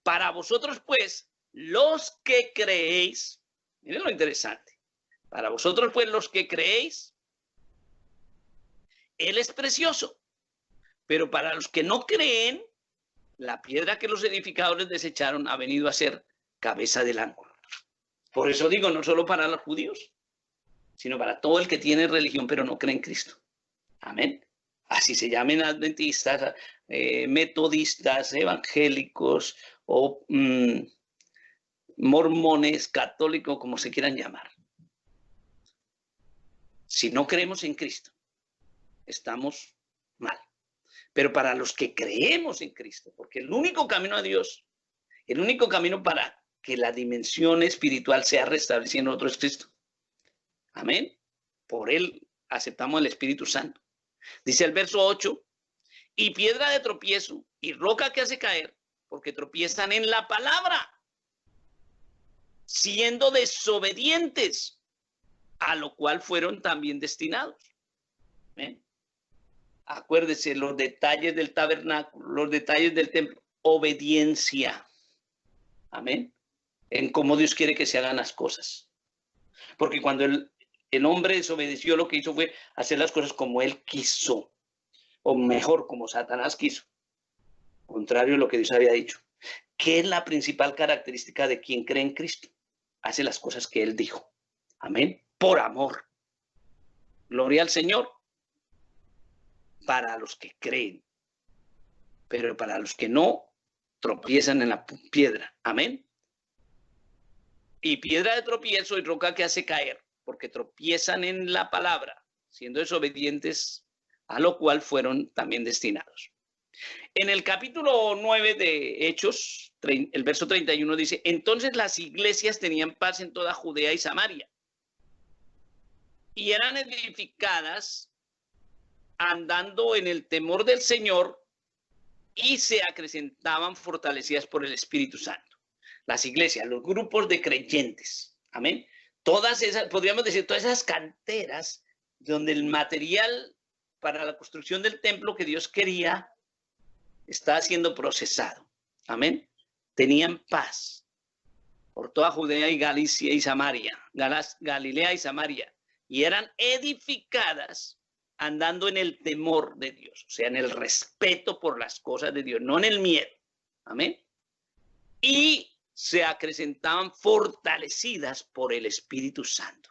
Speaker 1: Para vosotros, pues, los que creéis, miren lo interesante. Para vosotros, pues, los que creéis, Él es precioso. Pero para los que no creen, la piedra que los edificadores desecharon ha venido a ser cabeza del ángulo. Por eso digo, no solo para los judíos, sino para todo el que tiene religión pero no cree en Cristo. Amén. Así se llamen adventistas, metodistas, evangélicos o mormones, católicos, como se quieran llamar. Si no creemos en Cristo, estamos mal. Pero para los que creemos en Cristo, porque el único camino a Dios, el único camino para que la dimensión espiritual sea restablecida en nosotros es Cristo. Amén. Por Él aceptamos el Espíritu Santo. Dice el verso 8, y piedra de tropiezo y roca que hace caer, porque tropiezan en la palabra, siendo desobedientes, a lo cual fueron también destinados. ¿Ven? Acuérdese, los detalles del tabernáculo, los detalles del templo, obediencia. Amén. En cómo Dios quiere que se hagan las cosas. Porque cuando el hombre desobedeció, lo que hizo fue hacer las cosas como él quiso, o mejor, como Satanás quiso, contrario a lo que Dios había dicho. ¿Qué es la principal característica de quien cree en Cristo? Hace las cosas que Él dijo. Amén. Por amor. Gloria al Señor. Para los que creen. Pero para los que no, tropiezan en la piedra. Amén. Y piedra de tropiezo y roca que hace caer, porque tropiezan en la palabra, siendo desobedientes, a lo cual fueron también destinados. En el capítulo 9 de Hechos, el verso 31 dice, entonces las iglesias tenían paz en toda Judea y Samaria, y eran edificadas andando en el temor del Señor, y se acrecentaban fortalecidas por el Espíritu Santo. Las iglesias, los grupos de creyentes, amén. Todas esas, podríamos decir, todas esas canteras donde el material para la construcción del templo que Dios quería está siendo procesado, amén. Tenían paz por toda Judea y Galicia y Samaria, Galilea y Samaria, y eran edificadas andando en el temor de Dios, o sea, en el respeto por las cosas de Dios, no en el miedo, amén. Y se acrecentaban fortalecidas por el Espíritu Santo.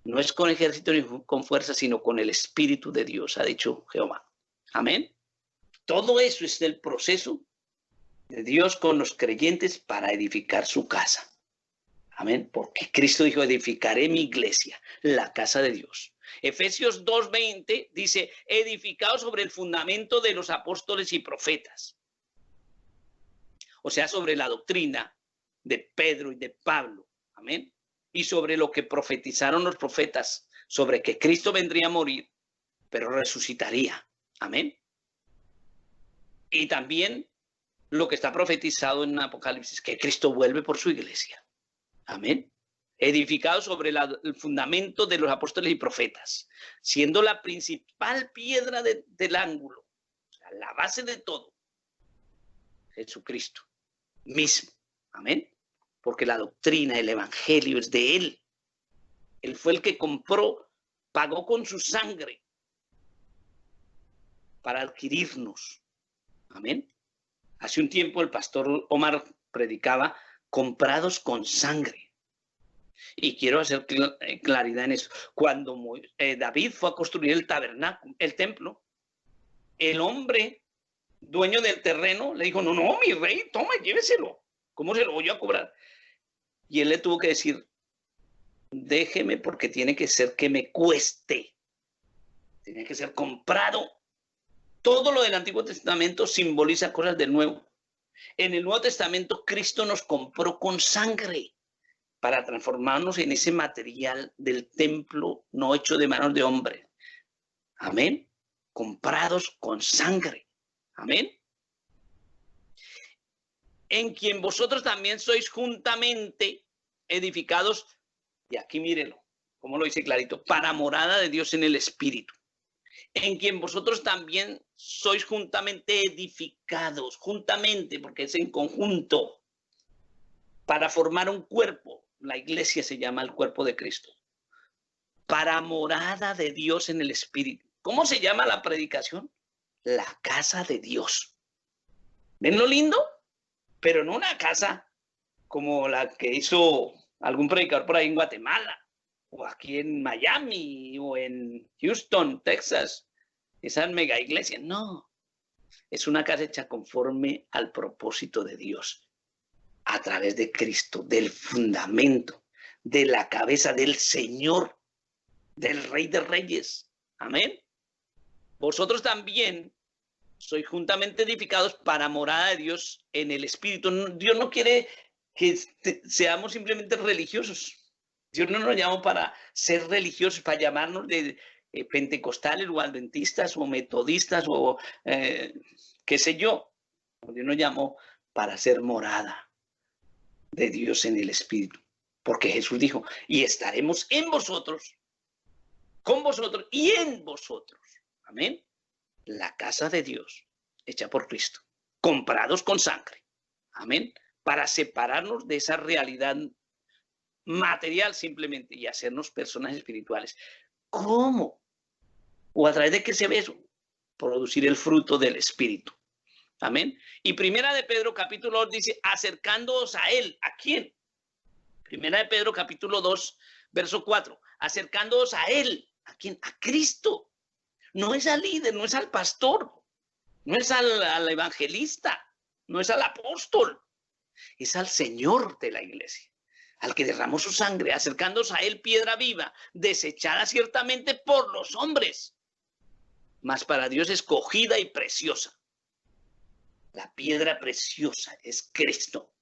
Speaker 1: No es con ejército ni con fuerza, sino con el Espíritu de Dios, ha dicho Jehová. Amén. Todo eso es el proceso de Dios con los creyentes para edificar su casa. Amén. Porque Cristo dijo, edificaré mi iglesia, la casa de Dios. Efesios 2:20 dice, edificado sobre el fundamento de los apóstoles y profetas. O sea, sobre la doctrina de Pedro y de Pablo, amén, y sobre lo que profetizaron los profetas, sobre que Cristo vendría a morir, pero resucitaría, amén. Y también lo que está profetizado en Apocalipsis, que Cristo vuelve por su iglesia, amén, edificado sobre el fundamento de los apóstoles y profetas, siendo la principal piedra del ángulo, o sea, la base de todo, Jesucristo mismo, amén. Porque la doctrina, el evangelio es de él. Él fue el que compró, pagó con su sangre para adquirirnos. Amén. Hace un tiempo el pastor Omar predicaba comprados con sangre. Y quiero hacer claridad en eso. Cuando David fue a construir el tabernáculo, el templo, el hombre dueño del terreno le dijo, no, mi rey, toma, lléveselo. ¿Cómo se lo voy a cobrar? Y él le tuvo que decir, déjeme porque tiene que ser que me cueste. Tiene que ser comprado. Todo lo del Antiguo Testamento simboliza cosas del Nuevo. En el Nuevo Testamento, Cristo nos compró con sangre para transformarnos en ese material del templo no hecho de manos de hombre. Amén. Comprados con sangre. Amén. En quien vosotros también sois juntamente edificados, y aquí mírenlo, como lo dice clarito, para morada de Dios en el Espíritu. En quien vosotros también sois juntamente edificados, juntamente, porque es en conjunto, para formar un cuerpo. La iglesia se llama el cuerpo de Cristo. Para morada de Dios en el Espíritu. ¿Cómo se llama la predicación? La casa de Dios. ¿Ven lo lindo? Pero no una casa como la que hizo algún predicador por ahí en Guatemala, o aquí en Miami, o en Houston, Texas, esa mega iglesia. No, es una casa hecha conforme al propósito de Dios, a través de Cristo, del fundamento, de la cabeza del Señor, del Rey de Reyes. Amén. Vosotros también sois juntamente edificados para morada de Dios en el Espíritu. Dios no quiere que seamos simplemente religiosos. Dios no nos llamó para ser religiosos, para llamarnos de pentecostales o adventistas o metodistas o qué sé yo. Dios nos llamó para ser morada de Dios en el Espíritu. Porque Jesús dijo, y estaremos en vosotros, con vosotros y en vosotros. Amén. La casa de Dios, hecha por Cristo, comprados con sangre. Amén. Para separarnos de esa realidad material simplemente y hacernos personas espirituales. ¿Cómo? ¿O a través de qué se ve eso? Producir el fruto del Espíritu. Amén. Y Primera de Pedro capítulo 2 dice, acercándoos a él. ¿A quién? Primera de Pedro capítulo 2, verso 4. Acercándoos a él. ¿A quién? A Cristo. No es al líder, no es al pastor, no es al evangelista, no es al apóstol, es al Señor de la iglesia, al que derramó su sangre, acercándose a él piedra viva, desechada ciertamente por los hombres, mas para Dios escogida y preciosa. La piedra preciosa es Cristo.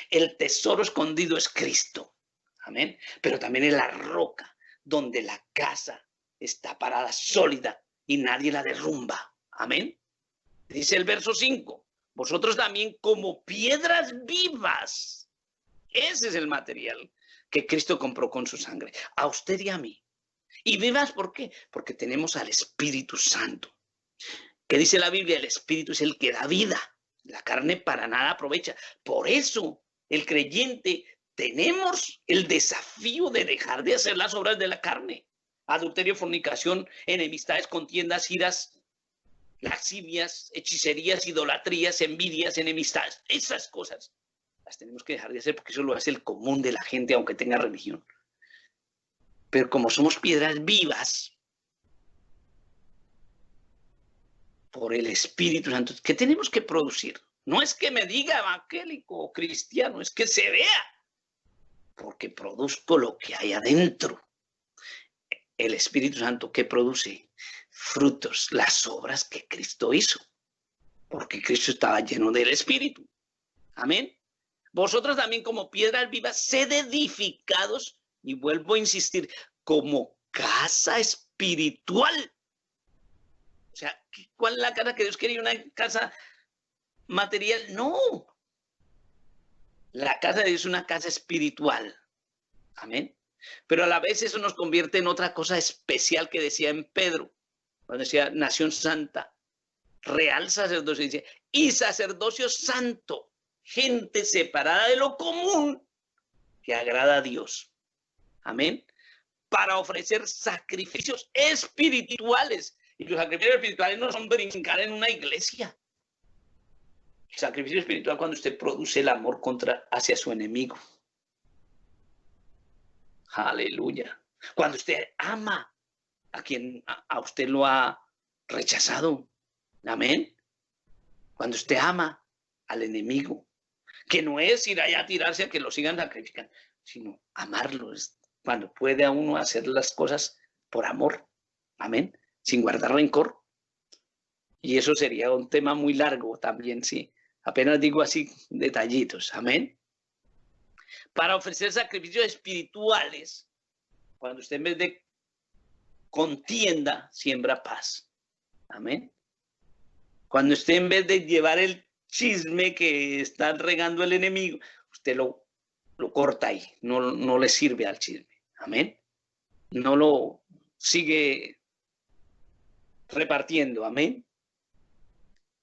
Speaker 1: El tesoro escondido es Cristo. Amén. Pero también es la roca donde la casa está parada sólida y nadie la derrumba. Amén. Dice el verso 5. Vosotros también como piedras vivas. Ese es el material que Cristo compró con su sangre. A usted y a mí. Y vivas, ¿por qué? Porque tenemos al Espíritu Santo. ¿Qué dice la Biblia? El Espíritu es el que da vida. La carne para nada aprovecha. Por eso el creyente tenemos el desafío de dejar de hacer las obras de la carne. Adulterio, fornicación, enemistades, contiendas, iras, lascivias, hechicerías, idolatrías, envidias, enemistades. Esas cosas las tenemos que dejar de hacer porque eso lo hace el común de la gente, aunque tenga religión. Pero como somos piedras vivas por el Espíritu Santo, ¿qué tenemos que producir? No es que me diga evangélico o cristiano, es que se vea, porque produzco lo que hay adentro. El Espíritu Santo, ¿qué produce? Frutos, las obras que Cristo hizo, porque Cristo estaba lleno del Espíritu. Amén. Vosotros también como piedras vivas, sed edificados, y vuelvo a insistir, como casa espiritual. O sea, ¿cuál es la casa que Dios quería? ¿Una casa material? No. La casa de Dios es una casa espiritual. Amén. Pero a la vez eso nos convierte en otra cosa especial que decía en Pedro, cuando decía nación santa, real sacerdocio, dice, y sacerdocio santo, gente separada de lo común que agrada a Dios. Amén. Para ofrecer sacrificios espirituales. Y los sacrificios espirituales no son brincar en una iglesia. El sacrificio espiritual cuando usted produce el amor hacia su enemigo. Aleluya. Cuando usted ama a quien a usted lo ha rechazado. Amén. Cuando usted ama al enemigo. Que no es ir allá a tirarse a que lo sigan sacrificando, sino amarlo. Cuando puede a uno hacer las cosas por amor. Amén. Sin guardar rencor. Y eso sería un tema muy largo también, sí. Apenas digo así detallitos. Amén. Para ofrecer sacrificios espirituales, cuando usted en vez de contienda, siembra paz. Amén. Cuando usted en vez de llevar el chisme que está regando el enemigo, usted lo corta ahí, no le sirve al chisme. Amén. No lo sigue repartiendo. Amén.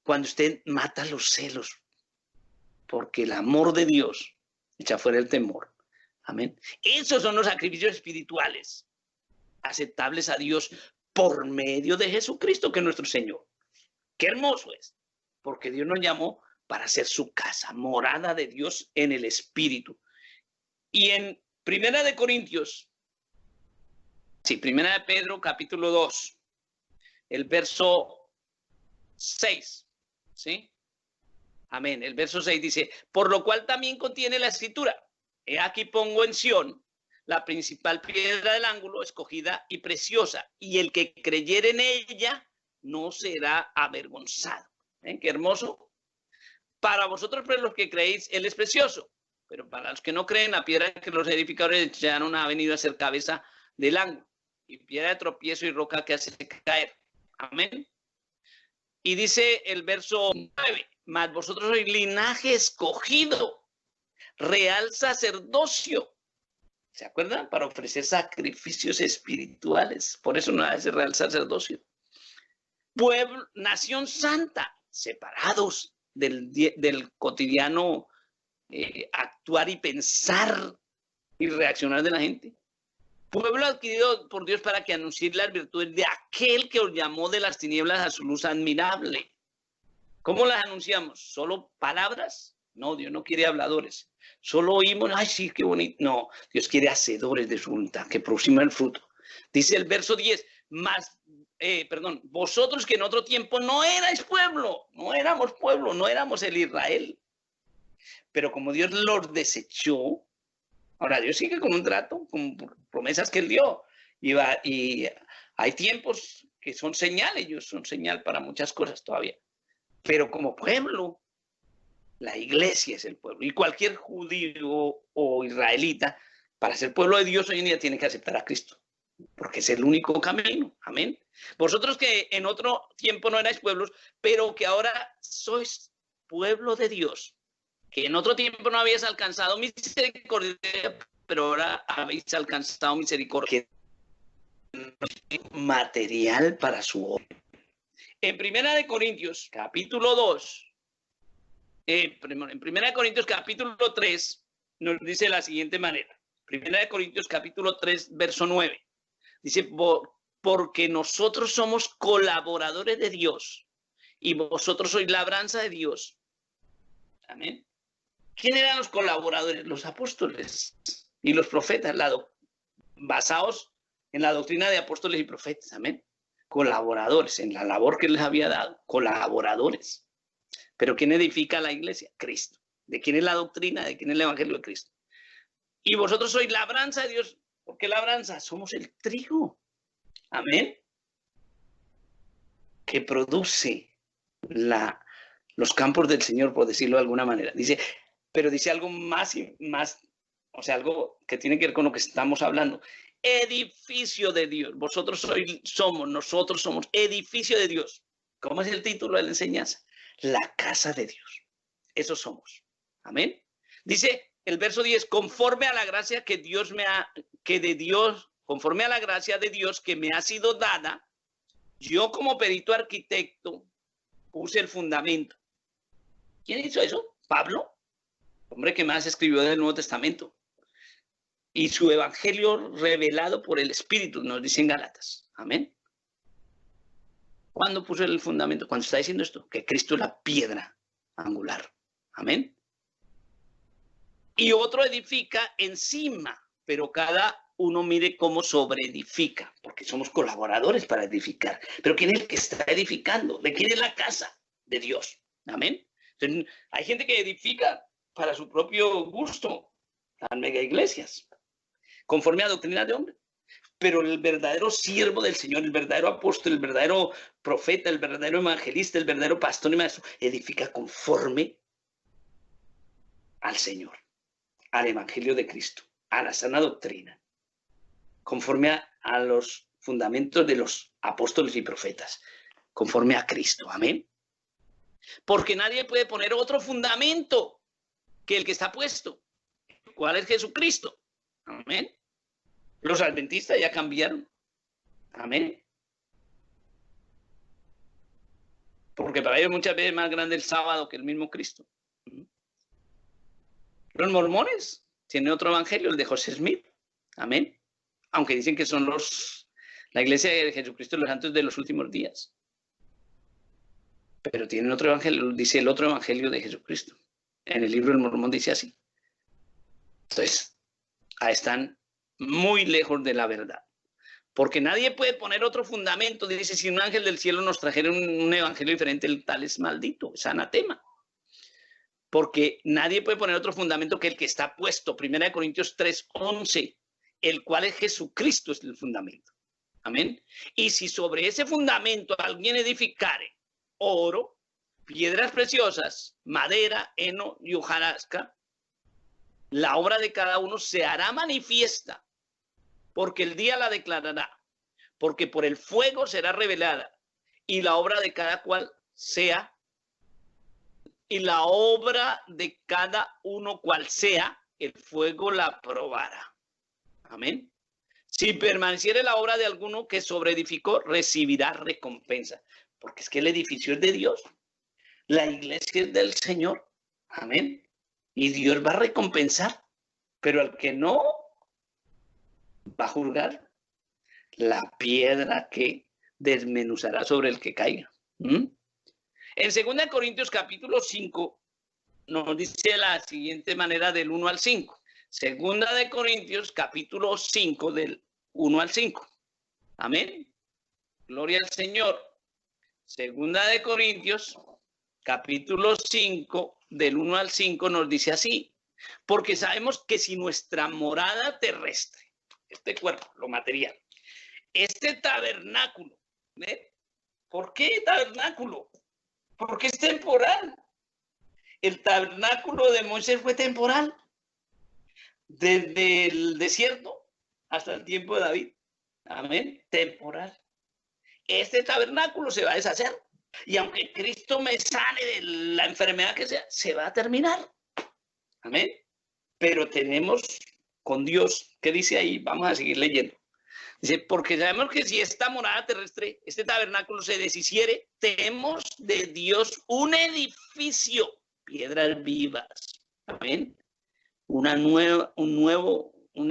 Speaker 1: Cuando usted mata los celos, porque el amor de Dios echa fuera el temor. Amén. Esos son los sacrificios espirituales aceptables a Dios por medio de Jesucristo, que es nuestro Señor. Qué hermoso es, porque Dios nos llamó para ser su casa, morada de Dios en el Espíritu. Y en Primera de Corintios, sí, Primera de Pedro, capítulo 2, el verso 6, ¿sí? Amén. El verso 6 dice, por lo cual también contiene la escritura. He aquí pongo en Sión la principal piedra del ángulo, escogida y preciosa, y el que creyere en ella no será avergonzado. ¿Ven qué hermoso? Para vosotros, pues, los que creéis, él es precioso, pero para los que no creen, la piedra que los edificadores echaron ha venido a ser cabeza del ángulo, y piedra de tropiezo y roca que hace caer. Amén. Y dice el verso 9, mas vosotros sois linaje escogido, real sacerdocio. ¿Se acuerdan? Para ofrecer sacrificios espirituales. Por eso no hace real sacerdocio. Pueblo, nación santa, separados del cotidiano actuar y pensar y reaccionar de la gente. Pueblo adquirido por Dios para que anuncie las virtudes de aquel que os llamó de las tinieblas a su luz admirable. ¿Cómo las anunciamos? ¿Solo palabras? No, Dios no quiere habladores. Solo oímos, ay, sí, qué bonito. No, Dios quiere hacedores de su voluntad, que produzcan el fruto. Dice el verso 10, mas vosotros que en otro tiempo no erais pueblo, no éramos pueblo, no éramos el Israel. Pero como Dios los desechó, ahora Dios sigue con un trato, con promesas que él dio. Y hay tiempos que son señales, ellos son señal para muchas cosas todavía. Pero como pueblo, la iglesia es el pueblo. Y cualquier judío o israelita, para ser pueblo de Dios hoy en día, tiene que aceptar a Cristo. Porque es el único camino. Amén. Vosotros que en otro tiempo no erais pueblos, pero que ahora sois pueblo de Dios. Que en otro tiempo no habéis alcanzado misericordia, pero ahora habéis alcanzado misericordia material para su obra. En Primera de Corintios, capítulo 2, en Primera de Corintios, capítulo 3, nos dice de la siguiente manera. Primera de Corintios, capítulo 3, verso 9. Dice, porque nosotros somos colaboradores de Dios y vosotros sois labranza de Dios. Amén. ¿Quién eran los colaboradores? Los apóstoles y los profetas, basados en la doctrina de apóstoles y profetas. Amén. Colaboradores en la labor que les había dado. Colaboradores. Pero ¿quién edifica la iglesia? Cristo. ¿De quién es la doctrina? ¿De quién es el evangelio de Cristo? Y vosotros sois labranza de Dios. ¿Por qué labranza? Somos el trigo. Amén. Que produce los campos del Señor, por decirlo de alguna manera. Dice, pero dice algo más, o sea, algo que tiene que ver con lo que estamos hablando. Edificio de Dios. Nosotros somos edificio de Dios. ¿Cómo es el título de la enseñanza? La casa de Dios. Eso somos. Amén. Dice el verso 10, conforme a la gracia conforme a la gracia de Dios que me ha sido dada, yo como perito arquitecto puse el fundamento. ¿Quién hizo eso? Pablo, hombre que más escribió del Nuevo Testamento. Y su evangelio revelado por el Espíritu, nos dice en Gálatas. Amén. ¿Cuándo puso el fundamento? Cuando está diciendo esto, que Cristo es la piedra angular. Amén. Y otro edifica encima, pero cada uno mire cómo sobreedifica, porque somos colaboradores para edificar. Pero ¿quién es el que está edificando? ¿De quién es la casa? De Dios. Amén. Entonces, hay gente que edifica para su propio gusto, las mega iglesias, conforme a doctrinas de hombre. Pero el verdadero siervo del Señor, el verdadero apóstol, el verdadero profeta, el verdadero evangelista, el verdadero pastor y maestro, edifica conforme al Señor, al evangelio de Cristo, a la sana doctrina, conforme a los fundamentos de los apóstoles y profetas, conforme a Cristo. Amén. Porque nadie puede poner otro fundamento que el que está puesto. ¿Cuál es Jesucristo? Amén. Los adventistas ya cambiaron. Amén. Porque para ellos muchas veces es más grande el sábado que el mismo Cristo. Los mormones tienen otro evangelio, el de José Smith. Amén. Aunque dicen que son la iglesia de Jesucristo, los santos de los últimos días. Pero tienen otro evangelio, dice el otro evangelio de Jesucristo. En el libro del Mormón dice así. Entonces, ahí están muy lejos de la verdad. Porque nadie puede poner otro fundamento. Dice, si un ángel del cielo nos trajera un evangelio diferente, el tal es maldito, es anatema. Porque nadie puede poner otro fundamento que el que está puesto. 1 Corintios 3:11, el cual es Jesucristo, es el fundamento. Amén. Y si sobre ese fundamento alguien edificare oro, piedras preciosas, madera, heno y hojarasca, la obra de cada uno se hará manifiesta, porque el día la declarará, porque por el fuego será revelada, y la obra de cada cual sea, y la obra de cada uno cual sea, el fuego la probará. Amén. Si permaneciere la obra de alguno que sobreedificó, recibirá recompensa. Porque es que el edificio es de Dios. La iglesia es del Señor. Amén. Y Dios va a recompensar. Pero al que no, va a juzgar la piedra que desmenuzará sobre el que caiga. En 2 Corintios capítulo 5 nos dice de la siguiente manera del 1 al 5. 2 Corintios capítulo 5 del 1 al 5. Amén. Gloria al Señor. Segunda de Corintios, capítulo 5, del 1 al 5, nos dice así. Porque sabemos que si nuestra morada terrestre, este cuerpo, lo material, este tabernáculo, ¿ve? ¿Por qué tabernáculo? Porque es temporal. El tabernáculo de Moisés fue temporal. Desde el desierto hasta el tiempo de David. Amén. Temporal. Este tabernáculo se va a deshacer. Y aunque Cristo me sane de la enfermedad que sea, se va a terminar. Amén. Pero tenemos con Dios, ¿qué dice ahí? Vamos a seguir leyendo. Dice, porque sabemos que si esta morada terrestre, este tabernáculo se deshiciere, tenemos de Dios un edificio, piedras vivas. Amén. Una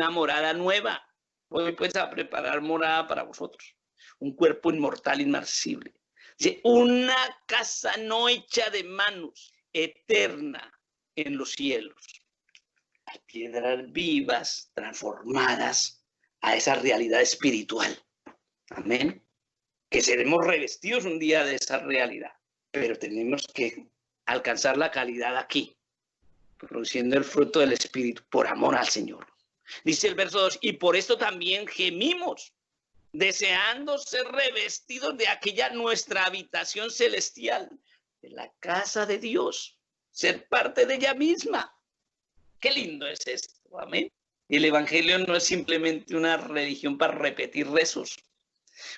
Speaker 1: morada nueva. Voy pues a preparar morada para vosotros. Un cuerpo inmortal, inmarcesible. Dice, una casa no hecha de manos, eterna en los cielos. Las piedras vivas, transformadas a esa realidad espiritual. Amén. Que seremos revestidos un día de esa realidad. Pero tenemos que alcanzar la calidad aquí, produciendo el fruto del Espíritu por amor al Señor. Dice el verso 2, y por esto también gemimos, deseando ser revestidos de aquella nuestra habitación celestial, de la casa de Dios, ser parte de ella misma. Qué lindo es esto, amén. Y el evangelio no es simplemente una religión para repetir rezos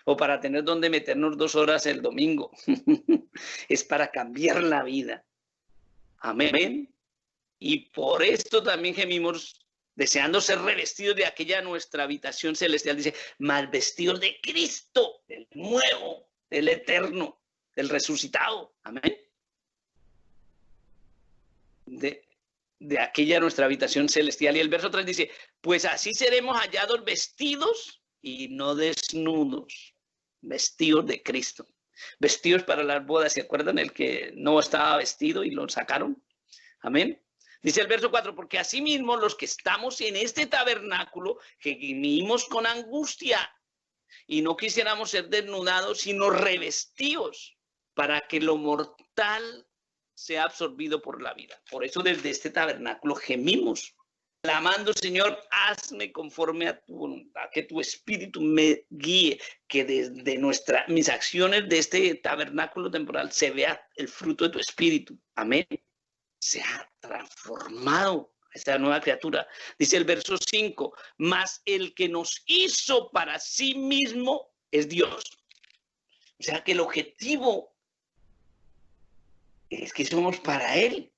Speaker 1: o para tener donde meternos 2 horas el domingo. Es para cambiar la vida. Amén. Y por esto también gemimos, deseando ser revestidos de aquella nuestra habitación celestial. Dice, mal vestidos de Cristo, del nuevo, del eterno, del resucitado. Amén. De aquella nuestra habitación celestial. Y el verso 3 dice, pues así seremos hallados vestidos y no desnudos, vestidos de Cristo, vestidos para las bodas. ¿Se acuerdan el que no estaba vestido y lo sacaron? Amén. Dice el verso 4, porque asimismo los que estamos en este tabernáculo gemimos con angustia y no quisiéramos ser desnudados, sino revestidos para que lo mortal sea absorbido por la vida. Por eso desde este tabernáculo gemimos, clamando, Señor, hazme conforme a tu voluntad, que tu espíritu me guíe, que desde mis acciones de este tabernáculo temporal se vea el fruto de tu espíritu. Amén. Se ha transformado esta nueva criatura. Dice el verso 5, mas el que nos hizo para sí mismo es Dios. O sea que el objetivo es que somos para Él.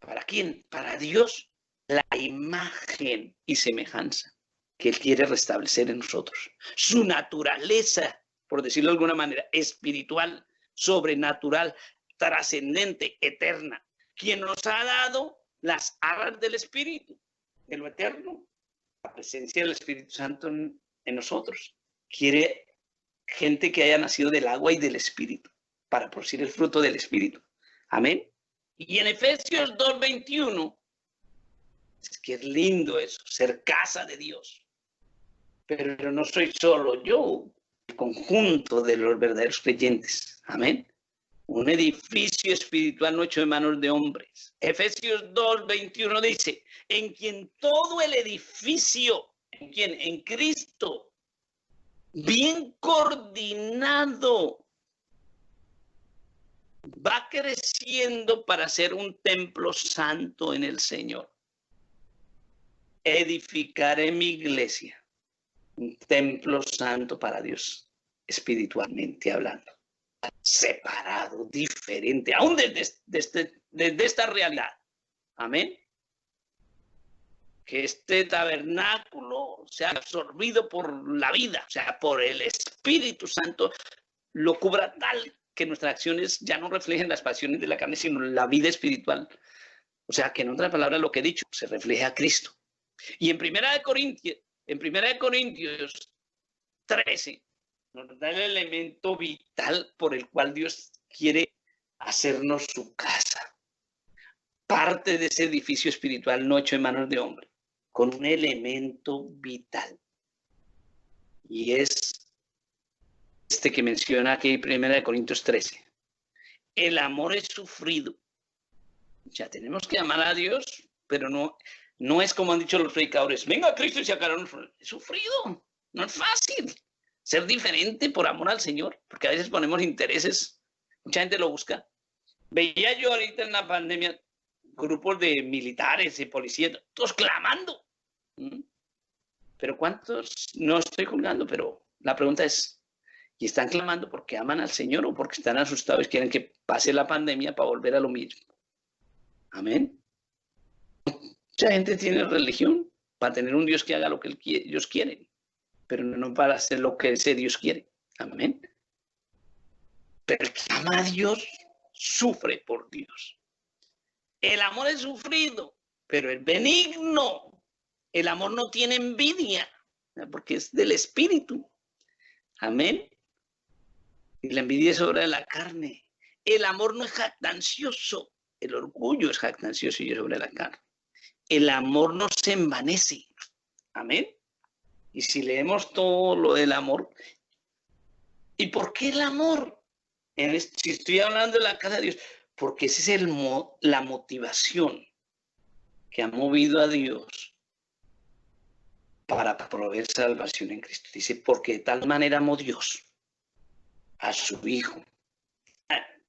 Speaker 1: ¿Para quién? Para Dios. La imagen y semejanza que Él quiere restablecer en nosotros. Su naturaleza, por decirlo de alguna manera, espiritual, sobrenatural, trascendente, eterna. Quien nos ha dado las alas del Espíritu, de lo eterno, la presencia del Espíritu Santo en nosotros. Quiere gente que haya nacido del agua y del Espíritu, para producir el fruto del Espíritu. Amén. Y en Efesios 2:21, es que es lindo eso, ser casa de Dios. Pero no soy solo yo, el conjunto de los verdaderos creyentes. Amén. Un edificio espiritual no hecho de manos de hombres. Efesios 2:21 dice, en quien todo el edificio, ¿en quién? En Cristo, bien coordinado, va creciendo para ser un templo santo en el Señor. Edificaré mi iglesia, un templo santo para Dios, espiritualmente hablando, separado, diferente, aún desde esta realidad. Amén. Que este tabernáculo sea absorbido por la vida, o sea, por el Espíritu Santo, lo cubra tal que nuestras acciones ya no reflejen las pasiones de la carne, sino la vida espiritual. O sea, que en otras palabras lo que he dicho, se refleja a Cristo. Y en Primera de Corintios 13, nos da el elemento vital por el cual Dios quiere hacernos su casa. Parte de ese edificio espiritual no hecho en manos de hombre, con un elemento vital. Y es que menciona aquí 1 Corintios 13. El amor es sufrido. Ya tenemos que amar a Dios, pero no es como han dicho los predicadores. Venga a Cristo y se acabarán. Es sufrido. No es fácil ser diferente por amor al Señor, porque a veces ponemos intereses. Mucha gente lo busca. Veía yo ahorita en la pandemia grupos de militares y policías, todos clamando. Pero ¿cuántos? No estoy juzgando, pero la pregunta es, ¿y están clamando porque aman al Señor o porque están asustados y quieren que pase la pandemia para volver a lo mismo? Amén. Mucha gente tiene religión para tener un Dios que haga lo que ellos quieren, pero no para hacer lo que ese Dios quiere. Amén. Pero el que ama a Dios sufre por Dios. El amor es sufrido, pero es benigno. El amor no tiene envidia, porque es del espíritu. Amén. Y la envidia es obra de la carne. El amor no es jactancioso. El orgullo es jactancioso y es obra de la carne. El amor no se envanece. Amén. Y si leemos todo lo del amor, ¿y por qué el amor? Si estoy hablando de la casa de Dios, porque esa es la motivación que ha movido a Dios para proveer salvación en Cristo. Dice, porque de tal manera amó Dios a su Hijo.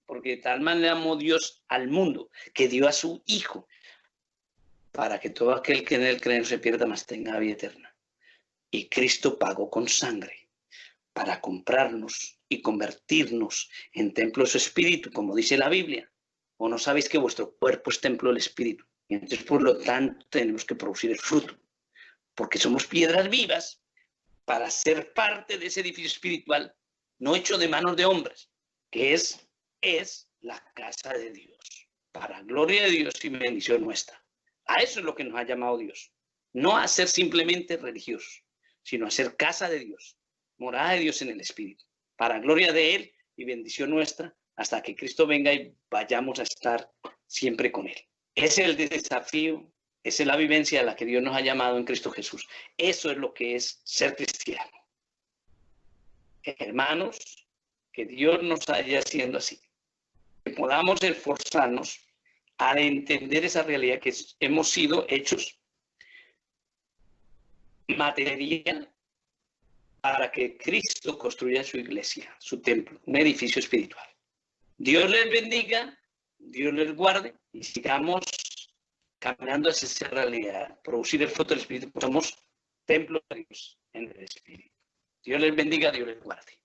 Speaker 1: Porque de tal manera amó Dios al mundo, que dio a su Hijo, para que todo aquel que en él cree no se pierda, mas tenga vida eterna. Y Cristo pagó con sangre para comprarnos y convertirnos en templo de su Espíritu, como dice la Biblia. ¿O no sabéis que vuestro cuerpo es templo del Espíritu? Y entonces, por lo tanto, tenemos que producir el fruto, porque somos piedras vivas para ser parte de ese edificio espiritual, no hecho de manos de hombres, que es la casa de Dios, para gloria de Dios y bendición nuestra. A eso es lo que nos ha llamado Dios, no a ser simplemente religiosos, sino a ser casa de Dios, morada de Dios en el Espíritu, para gloria de Él y bendición nuestra, hasta que Cristo venga y vayamos a estar siempre con Él. Ese es el desafío, esa es la vivencia a la que Dios nos ha llamado en Cristo Jesús. Eso es lo que es ser cristiano. Hermanos, que Dios nos haya haciendo así, que podamos esforzarnos a entender esa realidad, que hemos sido hechos material para que Cristo construya su iglesia, su templo, un edificio espiritual. Dios les bendiga, Dios les guarde y sigamos caminando hacia esa realidad, producir el fruto del Espíritu, pues somos templo de Dios en el Espíritu. Dios les bendiga, Dios les guarde.